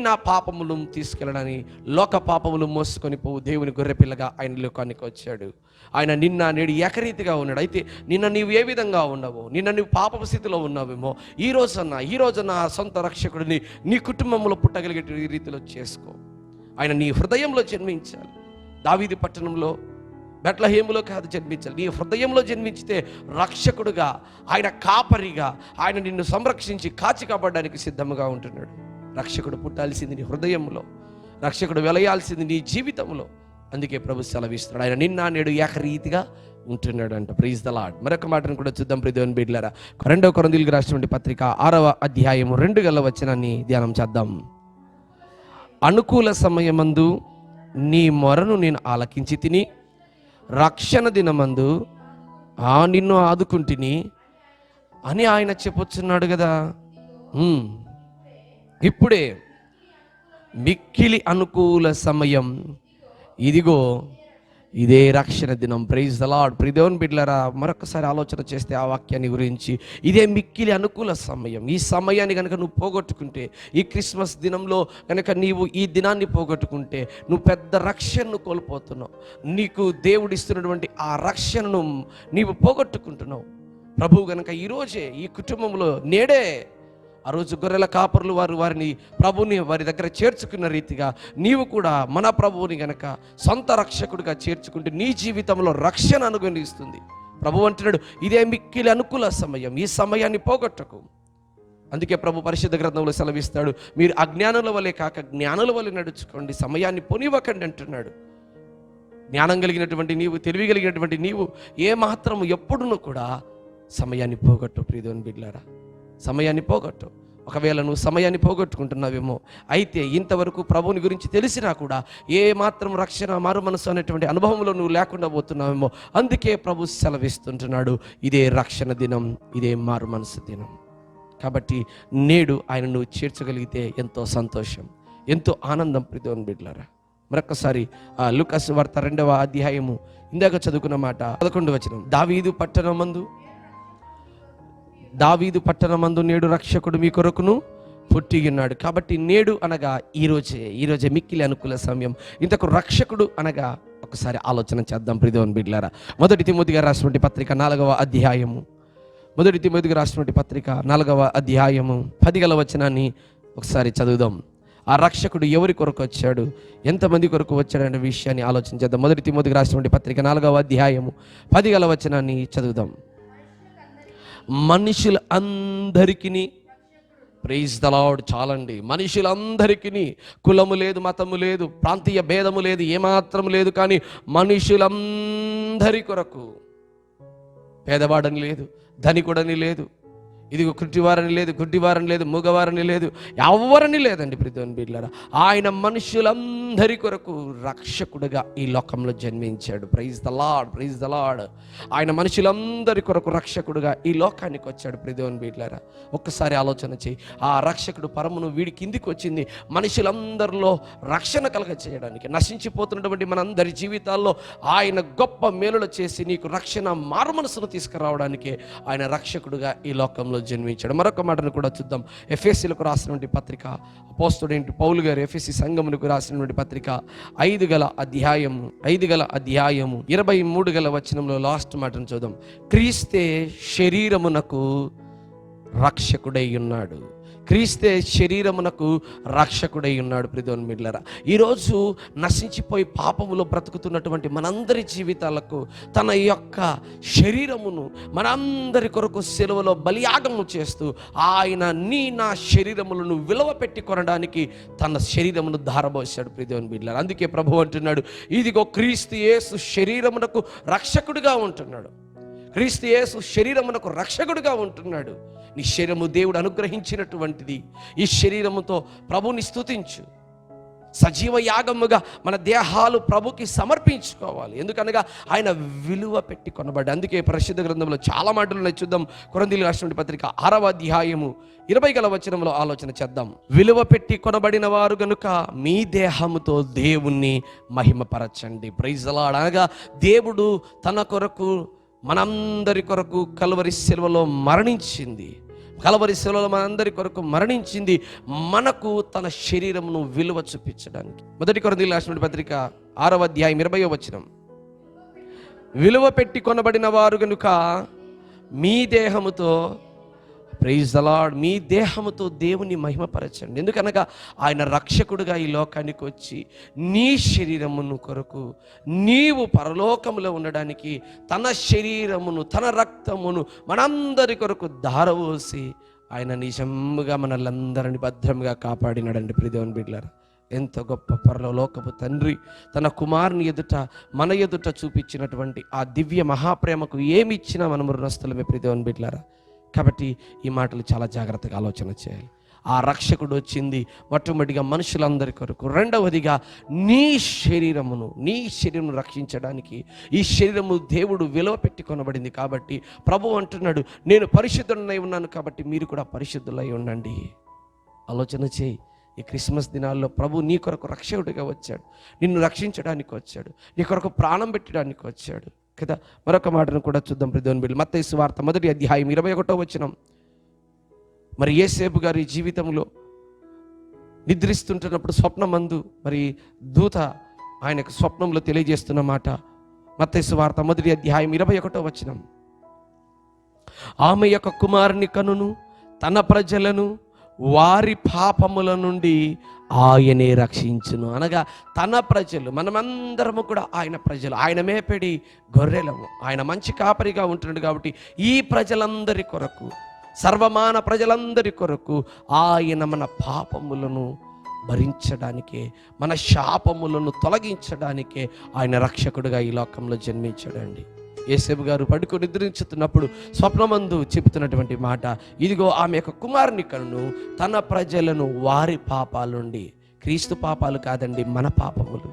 నా పాపములు తీసుకెళ్ళడానికి. లోక పాపములు మోసుకొని పోవు దేవుని గొర్రెపిల్లగా ఆయన లోకానికి వచ్చాడు. ఆయన నిన్న నేడు ఏకరీతిగా ఉన్నాడు. అయితే నిన్న నీవు ఏ విధంగా ఉన్నావో, నిన్న నీవు పాపపు స్థితిలో ఉన్నావేమో, ఈ రోజున సొంత రక్షకుడిని నీ కుటుంబంలో పుట్టగలిగే రీతిలో చేసుకో. ఆయన నీ హృదయంలో జన్మించాలి. దావీదు పట్టణంలో బెత్లెహేములో కాదు జన్మించాలి, నీ హృదయంలో జన్మించితే రక్షకుడుగా, ఆయన కాపరిగా ఆయన నిన్ను సంరక్షించి కాపాడడానికి సిద్ధంగా ఉంటున్నాడు. రక్షకుడు పుట్టాల్సింది నీ హృదయంలో, రక్షకుడు వెలయాల్సింది నీ జీవితంలో. అందుకే ప్రభు సెలవిస్తున్నాడు, ఆయన నిన్న నేడు ఏకరీతిగా ఉంటున్నాడు అంట. Praise the lord. మరొక మాటను కూడా చూద్దాం ప్రియదేవుని బిడ్డలారా. 2వ కొరింథీయులకు రాసినటువంటి పత్రిక 6వ అధ్యాయము 2 వచనాన్ని ధ్యానం చేద్దాం. అనుకూల సమయమందు నీ మొరను నేను ఆలకించి తిని, రక్షణ దినమందు నిన్ను ఆదుకుంటుని అని ఆయన చెప్పొచ్చున్నాడు కదా. ఇప్పుడే మిక్కిలి అనుకూల సమయం, ఇదిగో ఇదే రక్షణ దినం. Praise the lord. ప్రియదేవుని బిడ్డలారా, మరొకసారి ఆలోచన చేస్తే ఆ వాక్యాన్ని గురించి, ఇదే మిక్కిలి అనుకూల సమయం. ఈ సమయాన్ని కనుక నువ్వు పోగొట్టుకుంటే, ఈ క్రిస్మస్ దినంలో కనుక నీవు ఈ దినాన్ని పోగొట్టుకుంటే, నువ్వు పెద్ద రక్షణను కోల్పోతున్నావు. నీకు దేవుడు ఇస్తున్నటువంటి ఆ రక్షణను నీవు పోగొట్టుకుంటున్నావు. ప్రభువు కనుక ఈరోజే ఈ కుటుంబంలో నేడే, ఆ రోజు గొర్రెల కాపరులు వారిని ప్రభుని వారి దగ్గర చేర్చుకున్న రీతిగా నీవు కూడా మన ప్రభువుని గనక సొంత రక్షకుడిగా చేర్చుకుంటే నీ జీవితంలో రక్షణ అనుగ్రహిస్తుంది. ప్రభు అంటున్నాడు, ఇదే మిక్కిలి అనుకూల సమయం, ఈ సమయాన్ని పోగొట్టకు. అందుకే ప్రభు పరిశుద్ధ గ్రంథంలో సెలవిస్తాడు, మీరు అజ్ఞానుల వలె కాక జ్ఞానుల వలె నడుచుకోండి, సమయాన్ని పొనివ్వకండి అంటున్నాడు. జ్ఞానం కలిగినటువంటి నీవు, తెలివి కలిగినటువంటి నీవు ఏమాత్రము ఎప్పుడునూ కూడా సమయాన్ని పోగొట్టు. ప్రియదేవుని బిడ్డలారా, సమయాన్ని పోగొట్టు. ఒకవేళ నువ్వు సమయాన్ని పోగొట్టుకుంటున్నావేమో, అయితే ఇంతవరకు ప్రభువుని గురించి తెలిసినా కూడా ఏ మాత్రం రక్షణ, మారు మనసు అనేటువంటి అనుభవంలో నువ్వు లేకుండా పోతున్నావేమో. అందుకే ప్రభు సెలవిస్తుంటున్నాడు, ఇదే రక్షణ దినం, ఇదే మారు మనసు దినం. కాబట్టి నేడు ఆయన నువ్వు చేర్చగలిగితే ఎంతో సంతోషం, ఎంతో ఆనందం. ప్రియదేవుని బిడ్డలారా, మరొకసారి లూకాసు వార్త 2వ అధ్యాయము ఇందాక చదువుకున్న మాట 11వ వచనం, దావీదు పట్టణమందు నేడు రక్షకుడు మీ కొరకును పుట్టి ఉన్నాడు. కాబట్టి నేడు అనగా ఈరోజే మిక్కిలి అనుకూల సమయం. ఇంతకు రక్షకుడు అనగా ఒకసారి ఆలోచన చేద్దాం. ప్రియదేవుని బిడ్డలారా, మొదటి తిమోతిగా రాసినటువంటి పత్రిక 4వ అధ్యాయము, 4వ అధ్యాయము 10వ వచనాన్ని ఒకసారి చదువుదాం. ఆ రక్షకుడు ఎవరి కొరకు వచ్చాడు, ఎంతమంది కొరకు వచ్చాడు అనే విషయాన్ని ఆలోచన చేద్దాం. మొదటి తిమోతికి రాసినటువంటి పత్రిక 4వ అధ్యాయము 10వ వచనాన్ని చదువుదాం. మనుషులందరికీ, ప్రైజ్ ద లార్డ్, చాలండి. మనుషులందరికీ, కులము లేదు, మతము లేదు, ప్రాంతీయ భేదము లేదు, ఏమాత్రం లేదు, కానీ మనుషులందరి కొరకు, పేదవాడని లేదు, ధనికుడని లేదు, ఇదిగో కుంటివారని లేదు, గుడ్డివారని లేదు, మూగవారని లేదు, ఎవరని లేదండి. ప్రియదేవుని బిడ్డలారా, ఆయన మనుషులందరి కొరకు రక్షకుడుగా ఈ లోకంలో జన్మించాడు. Praise the lord, praise the lord. ఆయన మనుషులందరి కొరకు రక్షకుడుగా ఈ లోకానికి వచ్చాడు. ప్రియదేవుని బిడ్డలారా, ఒక్కసారి ఆలోచన చేయి. ఆ రక్షకుడు పరమును వీడి కిందికి వచ్చింది మనుషులందరిలో రక్షణ కలగ చేయడానికి. నశించిపోతున్నటువంటి మనందరి జీవితాల్లో ఆయన గొప్ప మేలులు చేసి నీకు రక్షణ, మారు మనసును తీసుకురావడానికి ఆయన రక్షకుడుగా ఈ లోకంలో జన్మించాడు. మరొక మాటను కూడా చూద్దాం. ఎఫెసీలకు రాసినటువంటి పత్రిక, అపోస్తలుడైన పౌలు గారు ఎఫెసీ సంఘమునకు రాసినటువంటి పత్రిక 5వ అధ్యాయము 23వ వచనంలో లాస్ట్ మాటను చూద్దాం. క్రీస్తే శరీరమునకు రక్షకుడై ఉన్నాడు. క్రీస్తే శరీరమునకు రక్షకుడై ఉన్నాడు. ప్రియదేవుని బిడ్డలారా, ఈరోజు నశించిపోయి పాపములో బ్రతుకుతున్నటువంటి మనందరి జీవితాలకు తన యొక్క శరీరమును మనందరి కొరకు సిలువలో బలియాగము చేస్తూ ఆయన నా శరీరములను విలువ పెట్టి కొనడానికి తన శరీరమును ధారబోసాడు. ప్రియదేవుని బిడ్డలారా, అందుకే ప్రభువు అంటున్నాడు, ఇదిగో క్రీస్తు యేసు శరీరమునకు రక్షకుడిగా ఉంటున్నాడు. క్రీస్తు యేసు శరీరమునకు రక్షకుడిగా ఉంటున్నాడు. నీ శరీరము దేవుడు అనుగ్రహించినటువంటిది. ఈ శరీరముతో ప్రభుని స్తుతించు. సజీవ యాగముగా మన దేహాలు ప్రభుకి సమర్పించుకోవాలి. ఎందుకనగా ఆయన విలువ పెట్టి కొనబడ్డ. అందుకే పరిశుద్ధ గ్రంథంలో చాలా మాటలు ఉన్నాయి. చూద్దాం. కొరింథీయులకు రాసినటువంటి పత్రిక 6వ అధ్యాయము 20వ వచనంలో ఆలోచన చేద్దాం. విలువ పెట్టి కొనబడిన వారు గనుక మీ దేహముతో దేవుణ్ణి మహిమపరచండి. Praise the lord. అనగా దేవుడు తన కొరకు, మనందరి కొరకు కల్వరి శిలువలో మరణించింది. కల్వరి శిలువలో మనందరి కొరకు మరణించింది, మనకు తన శరీరమును విలువ చూపించడానికి. మొదటి కొరింథీయులకు రాసినటువంటి పత్రిక 6వ అధ్యాయం 20వ వచనం, విలువ పెట్టి కొనబడిన వారు గనుక మీ దేహముతో, ప్రైజ్ ద లార్డ్, మీ దేహముతో దేవుని మహిమపరచండి. ఎందుకనగా ఆయన రక్షకుడుగా ఈ లోకానికి వచ్చి నీ శరీరమును కొరకు నీవు పరలోకములో ఉండడానికి తన శరీరమును, తన రక్తమును మనందరి కొరకు ధారపోసి ఆయన నిజముగా మనల్ని భద్రంగా కాపాడినాడండి. ప్రియదేవుని బిడ్డలారా, ఎంత గొప్ప పరలోకపు తండ్రి తన కుమారుని ఎదుట, మన ఎదుట చూపించినటువంటి ఆ దివ్య మహాప్రేమకు ఏమి ఇచ్చినా మనం రుణస్థులమే. ప్రియదేవుని బిడ్డలారా, కాబట్టి ఈ మాటలు చాలా జాగ్రత్తగా ఆలోచన చేయాలి. ఆ రక్షకుడు వచ్చింది మొట్టమొదటిగా మనుషులందరి కొరకు, రెండవదిగా నీ శరీరం రక్షించడానికి. ఈ శరీరము దేవుడు విలువ పెట్టి కొనబడింది కాబట్టి ప్రభు అంటున్నాడు, నేను పరిశుద్ధుడనై ఉన్నాను కాబట్టి మీరు కూడా పరిశుద్ధులై ఉండండి. ఆలోచన చేయి. ఈ క్రిస్మస్ దినాల్లో ప్రభు నీ కొరకు రక్షకుడిగా వచ్చాడు, నిన్ను రక్షించడానికి వచ్చాడు, నీ కొరకు ప్రాణం పెట్టడానికి వచ్చాడు కదా. మరొక మాటను కూడా చూద్దాం ప్రియమైన బిడ్డలు. మత్తయి సువార్త 1వ అధ్యాయం 21వ వచనం. మరి యోసేపు గారి జీవితంలో నిద్రిస్తుంటున్నప్పుడు స్వప్నమందు మరి దూత ఆయనకు స్వప్నంలో తెలియజేస్తున్న మాట. మత్తయి సువార్త 1వ అధ్యాయం 21వ వచనం. ఆమె యొక్క కుమారుని కనును తన ప్రజలను వారి పాపముల నుండి ఆయనే రక్షించును. అనగా తన ప్రజలు, మనమందరము కూడా ఆయన ప్రజలు, ఆయన మేపెడి గొర్రెలము. ఆయన మంచి కాపరిగా ఉంటున్నాడు కాబట్టి ఈ ప్రజలందరి కొరకు, సర్వమాన ప్రజలందరి కొరకు ఆయన మన పాపములను భరించడానికే, మన శాపములను తొలగించడానికే ఆయన రక్షకుడిగా ఈ లోకంలో జన్మించాడండి. యోసేపు గారు పడుకొని నిద్రించుతున్నప్పుడు స్వప్నమందు చెబుతున్నటువంటి మాట, ఇదిగో ఆమె యొక్క కుమారుని కనును తన ప్రజలను వారి పాపాల నుండి. క్రీస్తు పాపాలు కాదండి, మన పాపములు,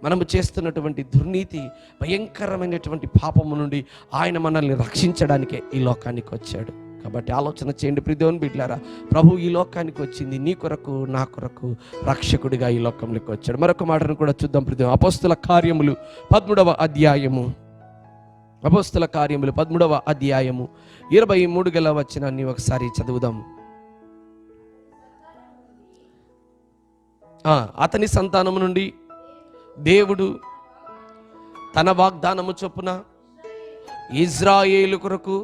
మనము చేస్తున్నటువంటి దుర్నీతి, భయంకరమైనటువంటి పాపము నుండి ఆయన మనల్ని రక్షించడానికే ఈ లోకానికి వచ్చాడు. కాబట్టి ఆలోచన చేయండి ప్రియమైన బిడ్డలారా, ప్రభు ఈ లోకానికి వచ్చింది నీ కొరకు, నా కొరకు రక్షకుడిగా ఈ లోకంలోకి వచ్చాడు. మరొక మాటను కూడా చూద్దాం ప్రియమైన. అపోస్తుల కార్యములు 13వ అధ్యాయము, అపోస్తుల కార్యములు 13వ అధ్యాయము 23 గల వచనాన్ని ఒకసారి చదువుదాం. అతని సంతానము నుండి దేవుడు తన వాగ్దానము చొప్పున ఇజ్రాయేలు కొరకు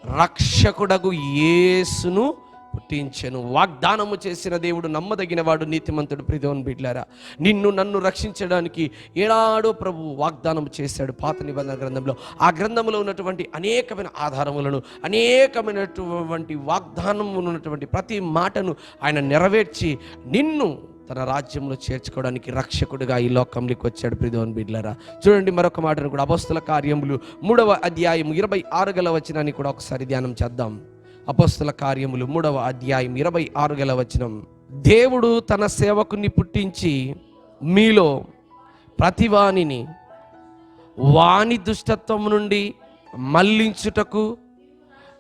రక్షకుడగు యేసును పుట్టించెను. వాగ్దానము చేసిన దేవుడు నమ్మదగిన వాడు, నీతిమంతుడు. ప్రియమైన బిడ్డలారా, నిన్ను నన్ను రక్షించడానికి ఏనాడో ప్రభు వాగ్దానం చేశాడు పాత నిబంధన గ్రంథంలో. ఆ గ్రంథంలో ఉన్నటువంటి అనేకమైన ఆధారములను, అనేకమైనటువంటి వాగ్దానం ఉన్నటువంటి ప్రతి మాటను ఆయన నెరవేర్చి నిన్ను తన రాజ్యంలో చేర్చుకోవడానికి రక్షకుడిగా ఈ లోకంలోకి వచ్చాడు. ప్రియమైన బిడ్డలారా, చూడండి మరొక మాటను కూడా. అపోస్తుల కార్యములు 3వ అధ్యాయం 26 గల వచనాన్ని కూడా ఒకసారి ధ్యానం చేద్దాం. అపోస్తుల కార్యములు 3వ అధ్యాయం 26 గల వచనం. దేవుడు తన సేవకుని పుట్టించి మీలో ప్రతివానిని వాని దుష్టత్వం నుండి మళ్లించుటకు,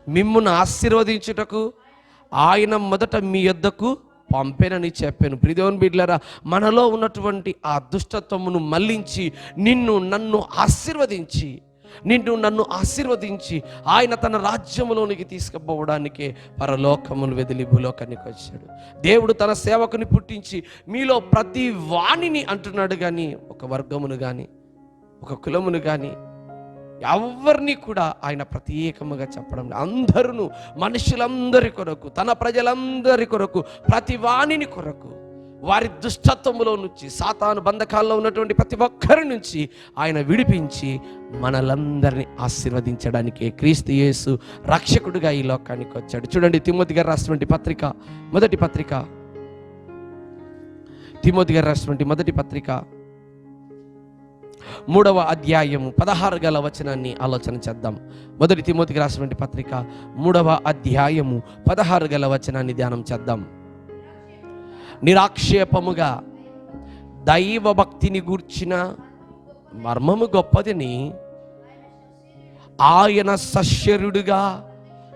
మిమ్మును ఆశీర్వదించుటకు ఆయన మొదట మీ యొద్దకు పంపెనని చెప్పాను. ప్రియమైన బిడ్డలారా, మనలో ఉన్నటువంటి ఆ దుష్టత్వమును మళ్లించి నిన్ను నన్ను ఆశీర్వదించి ఆయన తన రాజ్యములోనికి తీసుకుపోవడానికే పరలోకమును వెదిలి భూలోకానికి వచ్చాడు. దేవుడు తన సేవకుని పుట్టించి మీలో ప్రతి వాణిని అంటున్నాడు, కానీ ఒక వర్గమును కానీ ఒక కులమును కానీ ఎవరిని కూడా ఆయన ప్రత్యేకముగా చెప్పడం. అందరూ మనుషులందరి కొరకు, తన ప్రజలందరి కొరకు, ప్రతి వాణిని కొరకు, వారి దుష్టత్వములో నుంచి, సాతాను బంధకాల్లో ఉన్నటువంటి ప్రతి ఒక్కరి నుంచి ఆయన విడిపించి మనలందరినీ ఆశీర్వదించడానికి క్రీస్తు యేసు రక్షకుడిగా ఈ లోకానికి వచ్చాడు. చూడండి, తిమోతి గారు రాసినటువంటి పత్రిక, మొదటి పత్రిక, తిమోతి గారు రాసినటువంటి మొదటి పత్రిక 3వ అధ్యాయము 16 గల వచనాన్ని ఆలోచన చేద్దాం. మొదటి తిమోతికి రాసినటువంటి పత్రిక 3వ అధ్యాయము 16 గల వచనాన్ని ధ్యానం చేద్దాం. నిరాక్షేపముగా దైవ భక్తిని గూర్చిన మర్మము గొప్పదని ఆయన సశరీరుడుగా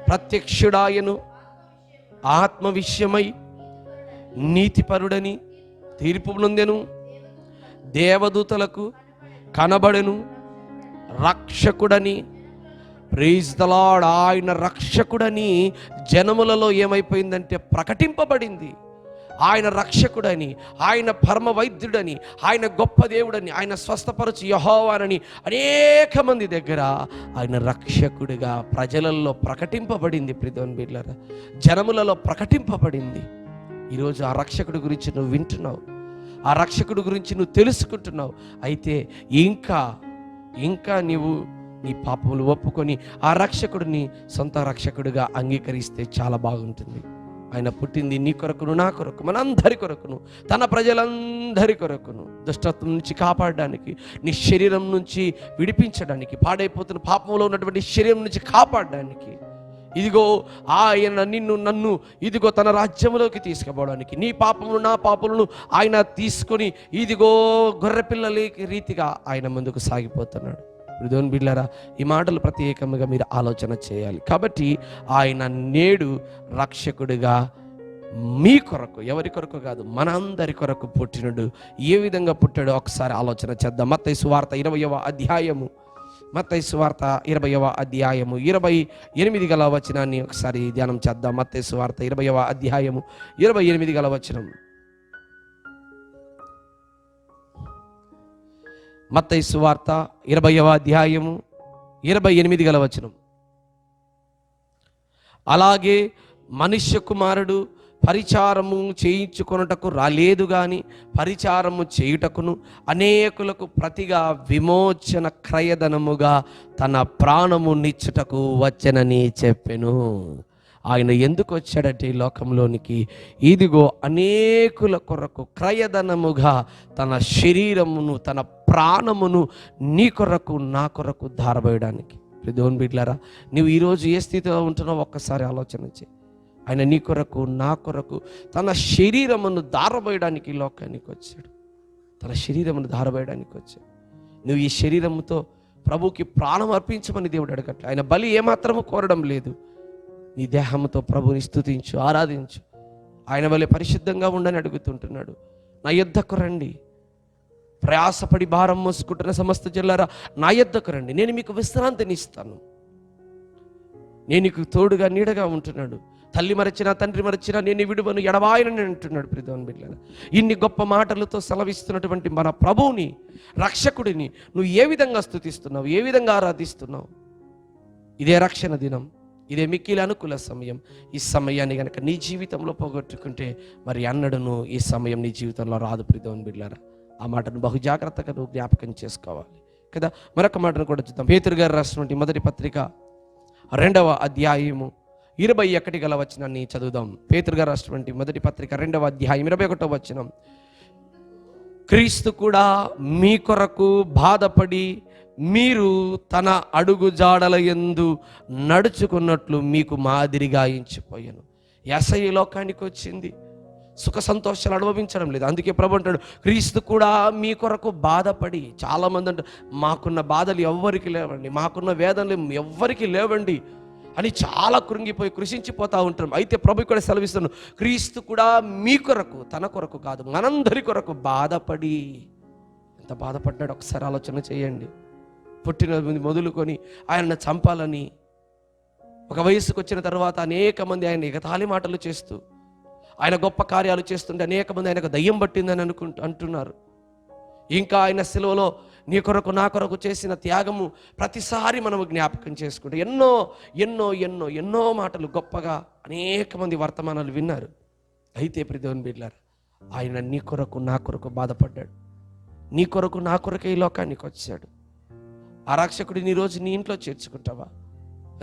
ప్రత్యక్షుడాయను, ఆత్మ విషయమై నీతిపరుడని తీర్పు నొందెను, దేవదూతలకు కనబడెను, రక్షకుడని. Praise the Lord. ఆయన రక్షకుడని జనములలో ఏమైపోయిందంటే ప్రకటింపబడింది. ఆయన రక్షకుడని, ఆయన పరమ వైద్యుడని, ఆయన గొప్ప దేవుడని, ఆయన స్వస్థపరచు యెహోవానని అనేక మంది దగ్గర ఆయన రక్షకుడిగా ప్రజలలో ప్రకటింపబడింది. ప్రియమైన బిడ్డలారా, జనములలో ప్రకటింపబడింది. ఈరోజు ఆ రక్షకుడి గురించి నువ్వు వింటున్నావు, ఆ రక్షకుడి గురించి నువ్వు తెలుసుకుంటున్నావు. అయితే ఇంకా నీవు నీ పాపములు ఒప్పుకొని ఆ రక్షకుడిని సొంత రక్షకుడిగా అంగీకరిస్తే చాలా బాగుంటుంది. ఆయన పుట్టింది నీ కొరకును, నా కొరకు, మనందరి కొరకును, తన ప్రజలందరి కొరకును, దుష్టత్వం నుంచి కాపాడడానికి, నీ శరీరం నుంచి విడిపించడానికి, పాడైపోతున్న పాపంలో ఉన్నటువంటి శరీరం నుంచి కాపాడడానికి ఇదిగో ఆయన నన్ను ఇదిగో తన రాజ్యంలోకి తీసుకుపోవడానికి, నీ పాపములు నా పాపములను ఆయన తీసుకొని ఇదిగో గొర్రెపిల్లల రీతిగా ఆయన ముందుకు సాగిపోతున్నాడు. దేవుని బిడ్డలారా, ఈ మాటలు ప్రత్యేకంగా మీరు ఆలోచన చేయాలి. కాబట్టి ఆయన నేడు రక్షకుడిగా మీ కొరకు, ఎవరి కొరకు కాదు, మనందరి కొరకు పుట్టినడు. ఏ విధంగా పుట్టాడో ఒకసారి ఆలోచన చేద్దాం. మత్తయి సువార్త 20వ అధ్యాయము, మత్తయి సువార్త 20వ అధ్యాయము 28 గల వచనాన్ని ఒకసారి ధ్యానం చేద్దాం. మత్తయి సువార్త 20వ అధ్యాయము 28 గల వచనం. మత్తయి సువార్త 20వ అధ్యాయము 28 గల వచనం. అలాగే మనుష్య కుమారుడు పరిచారము చేయించుకొనుటకు రాలేదు గాని పరిచారము చేయుటకును అనేకులకు ప్రతిగా విమోచన క్రయధనముగా తన ప్రాణము నిచ్చుటకు వచ్చెనని చెప్పెను. ఆయన ఎందుకు వచ్చాడంటే ఈ లోకంలోనికి, ఇదిగో అనేకుల కొరకు క్రయధనముగా తన శరీరమును తన ప్రాణమును నీ కొరకు నా కొరకు ధారపోయడానికి. దేవుని బిడ్డలారా, నువ్వు ఈరోజు ఏ స్థితిలో ఉంటున్నావో ఒక్కసారి ఆలోచన చేయి. ఆయన నీ కొరకు నా కొరకు తన శరీరమును ధారపోయడానికి ఈ లోకానికి వచ్చాడు. తన శరీరమును ధారపోయడానికి వచ్చాడు. నువ్వు ఈ శరీరముతో ప్రభుకి ప్రాణం అర్పించమని దేవుడు అడగట్లే. ఆయన బలి ఏమాత్రము కోరడం లేదు. నీ దేహంతో ప్రభుని స్తుతించు, ఆరాధించు. ఆయన వలె పరిశుద్ధంగా ఉండని అడుగుతుంటున్నాడు. నా యొద్దకు రండి, ప్రయాసపడి భారం మోసుకుంటున్న సమస్త జనులారా నా యొద్దకు రండి, నేను మీకు విశ్రాంతిని ఇస్తాను. నేను నీకు తోడుగా నీడగా ఉంటున్నాడు. తల్లి మరచినా తండ్రి మరచినా నేను విడువను ఎడబాయనని అంటున్నాడు. ప్రియమైన బిడ్డలారా, ఇన్ని గొప్ప మాటలతో సెలవిస్తున్నటువంటి మన ప్రభువుని, రక్షకుడిని నువ్వు ఏ విధంగా స్తుతిస్తున్నావు, ఏ విధంగా ఆరాధిస్తున్నావు? ఇదే రక్షణ దినం, ఇదే మిక్కిలి అనుకూల సమయం. ఈ సమయాన్ని కనుక నీ జీవితంలో పోగొట్టుకుంటే మరి అన్నడును ఈ సమయం నీ జీవితంలో రాదు. ప్రియమైన బిడ్డలారా, ఆ మాటను బహు జాగ్రత్తగా నువ్వు జ్ఞాపకం చేసుకోవాలి కదా. మరొక మాటను కూడా చూద్దాం. పేతురు గారు రాసినటువంటి మొదటి పత్రిక 2వ అధ్యాయము 21 గల వచనాన్ని చదువుదాం. పేతురు గారు రాసినటువంటి మొదటి పత్రిక 2వ అధ్యాయం 21వ వచనం. క్రీస్తు కూడా మీ కొరకు బాధపడి మీరు తన అడుగు జాడల యందు నడుచుకున్నట్లు మీకు మాదిరిగా ఎంచిపోయాను. యేసయ్య లోకానికి వచ్చింది, సుఖ సంతోషాలు అనుభవించడం లేదు. అందుకే ప్రభు అంటాడు, క్రీస్తు కూడా మీ కొరకు బాధపడి. చాలామంది అంటారు, మాకున్న బాధలు ఎవ్వరికి లేవండి, మాకున్న వేదనలు ఎవ్వరికి లేవండి అని చాలా కృంగిపోయి కృషించిపోతూ ఉంటాం. అయితే ప్రభు కూడా సెలవిస్తున్నాను, క్రీస్తు కూడా మీ కొరకు, తన కొరకు కాదు మనందరి కొరకు బాధపడి. ఎంత బాధపడ్డాడు ఒకసారి ఆలోచన చేయండి. పుట్టిన మొదలుకొని ఆయనను చంపాలని, ఒక వయసుకు వచ్చిన తర్వాత అనేక మంది ఆయన ఎగతాళి మాటలు చేస్తూ, ఆయన గొప్ప కార్యాలు చేస్తుంటే అనేక మంది ఆయనకు దయ్యం పట్టిందని అంటున్నారు. ఇంకా ఆయన సిలువలో నీ కొరకు నా కొరకు చేసిన త్యాగము ప్రతిసారి మనము జ్ఞాపకం చేసుకుంటే ఎన్నో ఎన్నో ఎన్నో ఎన్నో మాటలు గొప్పగా అనేక మంది వర్తమానాలు విన్నారు. అయితే ప్రియమైన బిడ్డలారా, ఆయన నీ కొరకు నా కొరకు బాధపడ్డాడు. నీ కొరకు నా కొరకే ఈ లోకానికి వచ్చాడు. ఆ రక్షకుడిని ఈరోజు నీ ఇంట్లో చేర్చుకుంటావా?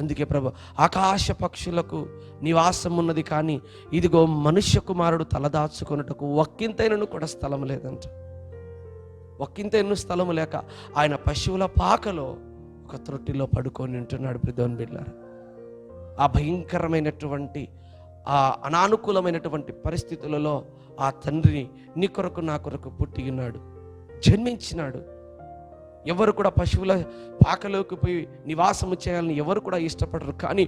అందుకే ప్రభు, ఆకాశ పక్షులకు నివాసం ఉన్నది కానీ ఇదిగో మనుష్య కుమారుడు తలదాచుకొనుటకు ఒక్కింతైనను కూడా స్థలం లేదంట. ఒక్కింతైన స్థలము లేక ఆయన పశువుల పాకలో ఒక త్రొట్టిలో పడుకొని ఉంటున్నాడు. ప్రియమైన బిడ్డలారా, ఆ భయంకరమైనటువంటి ఆ అనానుకూలమైనటువంటి పరిస్థితులలో ఆ తండ్రిని నీ కొరకు నా కొరకు పుట్టి ఉన్నాడు, జన్మించినాడు. ఎవరు కూడా పశువుల పాకలోకి పోయి నివాసము చేయాలని ఎవరు కూడా ఇష్టపడరు. కానీ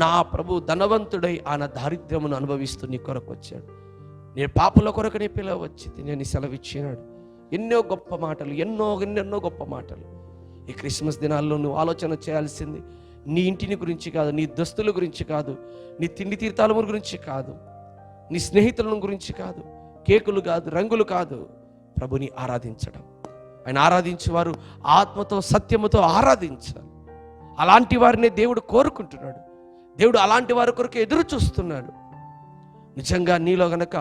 నా ప్రభు ధనవంతుడై ఆయన దారిద్ర్యమును అనుభవిస్తూ నీ కొరకు వచ్చాడు. నేను పాపుల కొరకు నీ పిలవచ్చి నేను సెలవిచ్చినాడు. ఎన్నో గొప్ప మాటలు, ఎన్నెన్నో గొప్ప మాటలు. ఈ క్రిస్మస్ దినాల్లో నువ్వు ఆలోచన చేయాల్సింది నీ ఇంటిని గురించి కాదు, నీ దుస్తుల గురించి కాదు, నీ తిండి తీర్థాల గురించి కాదు, నీ స్నేహితుల గురించి కాదు, కేకులు కాదు, రంగులు కాదు. ప్రభుని ఆరాధించడం. ఆయన ఆరాధించేవారు ఆత్మతో సత్యముతో ఆరాధించాలి. అలాంటి వారిని దేవుడు కోరుకుంటున్నాడు. దేవుడు అలాంటి వారి కొరకు ఎదురు చూస్తున్నాడు. నిజంగా నీలో గనక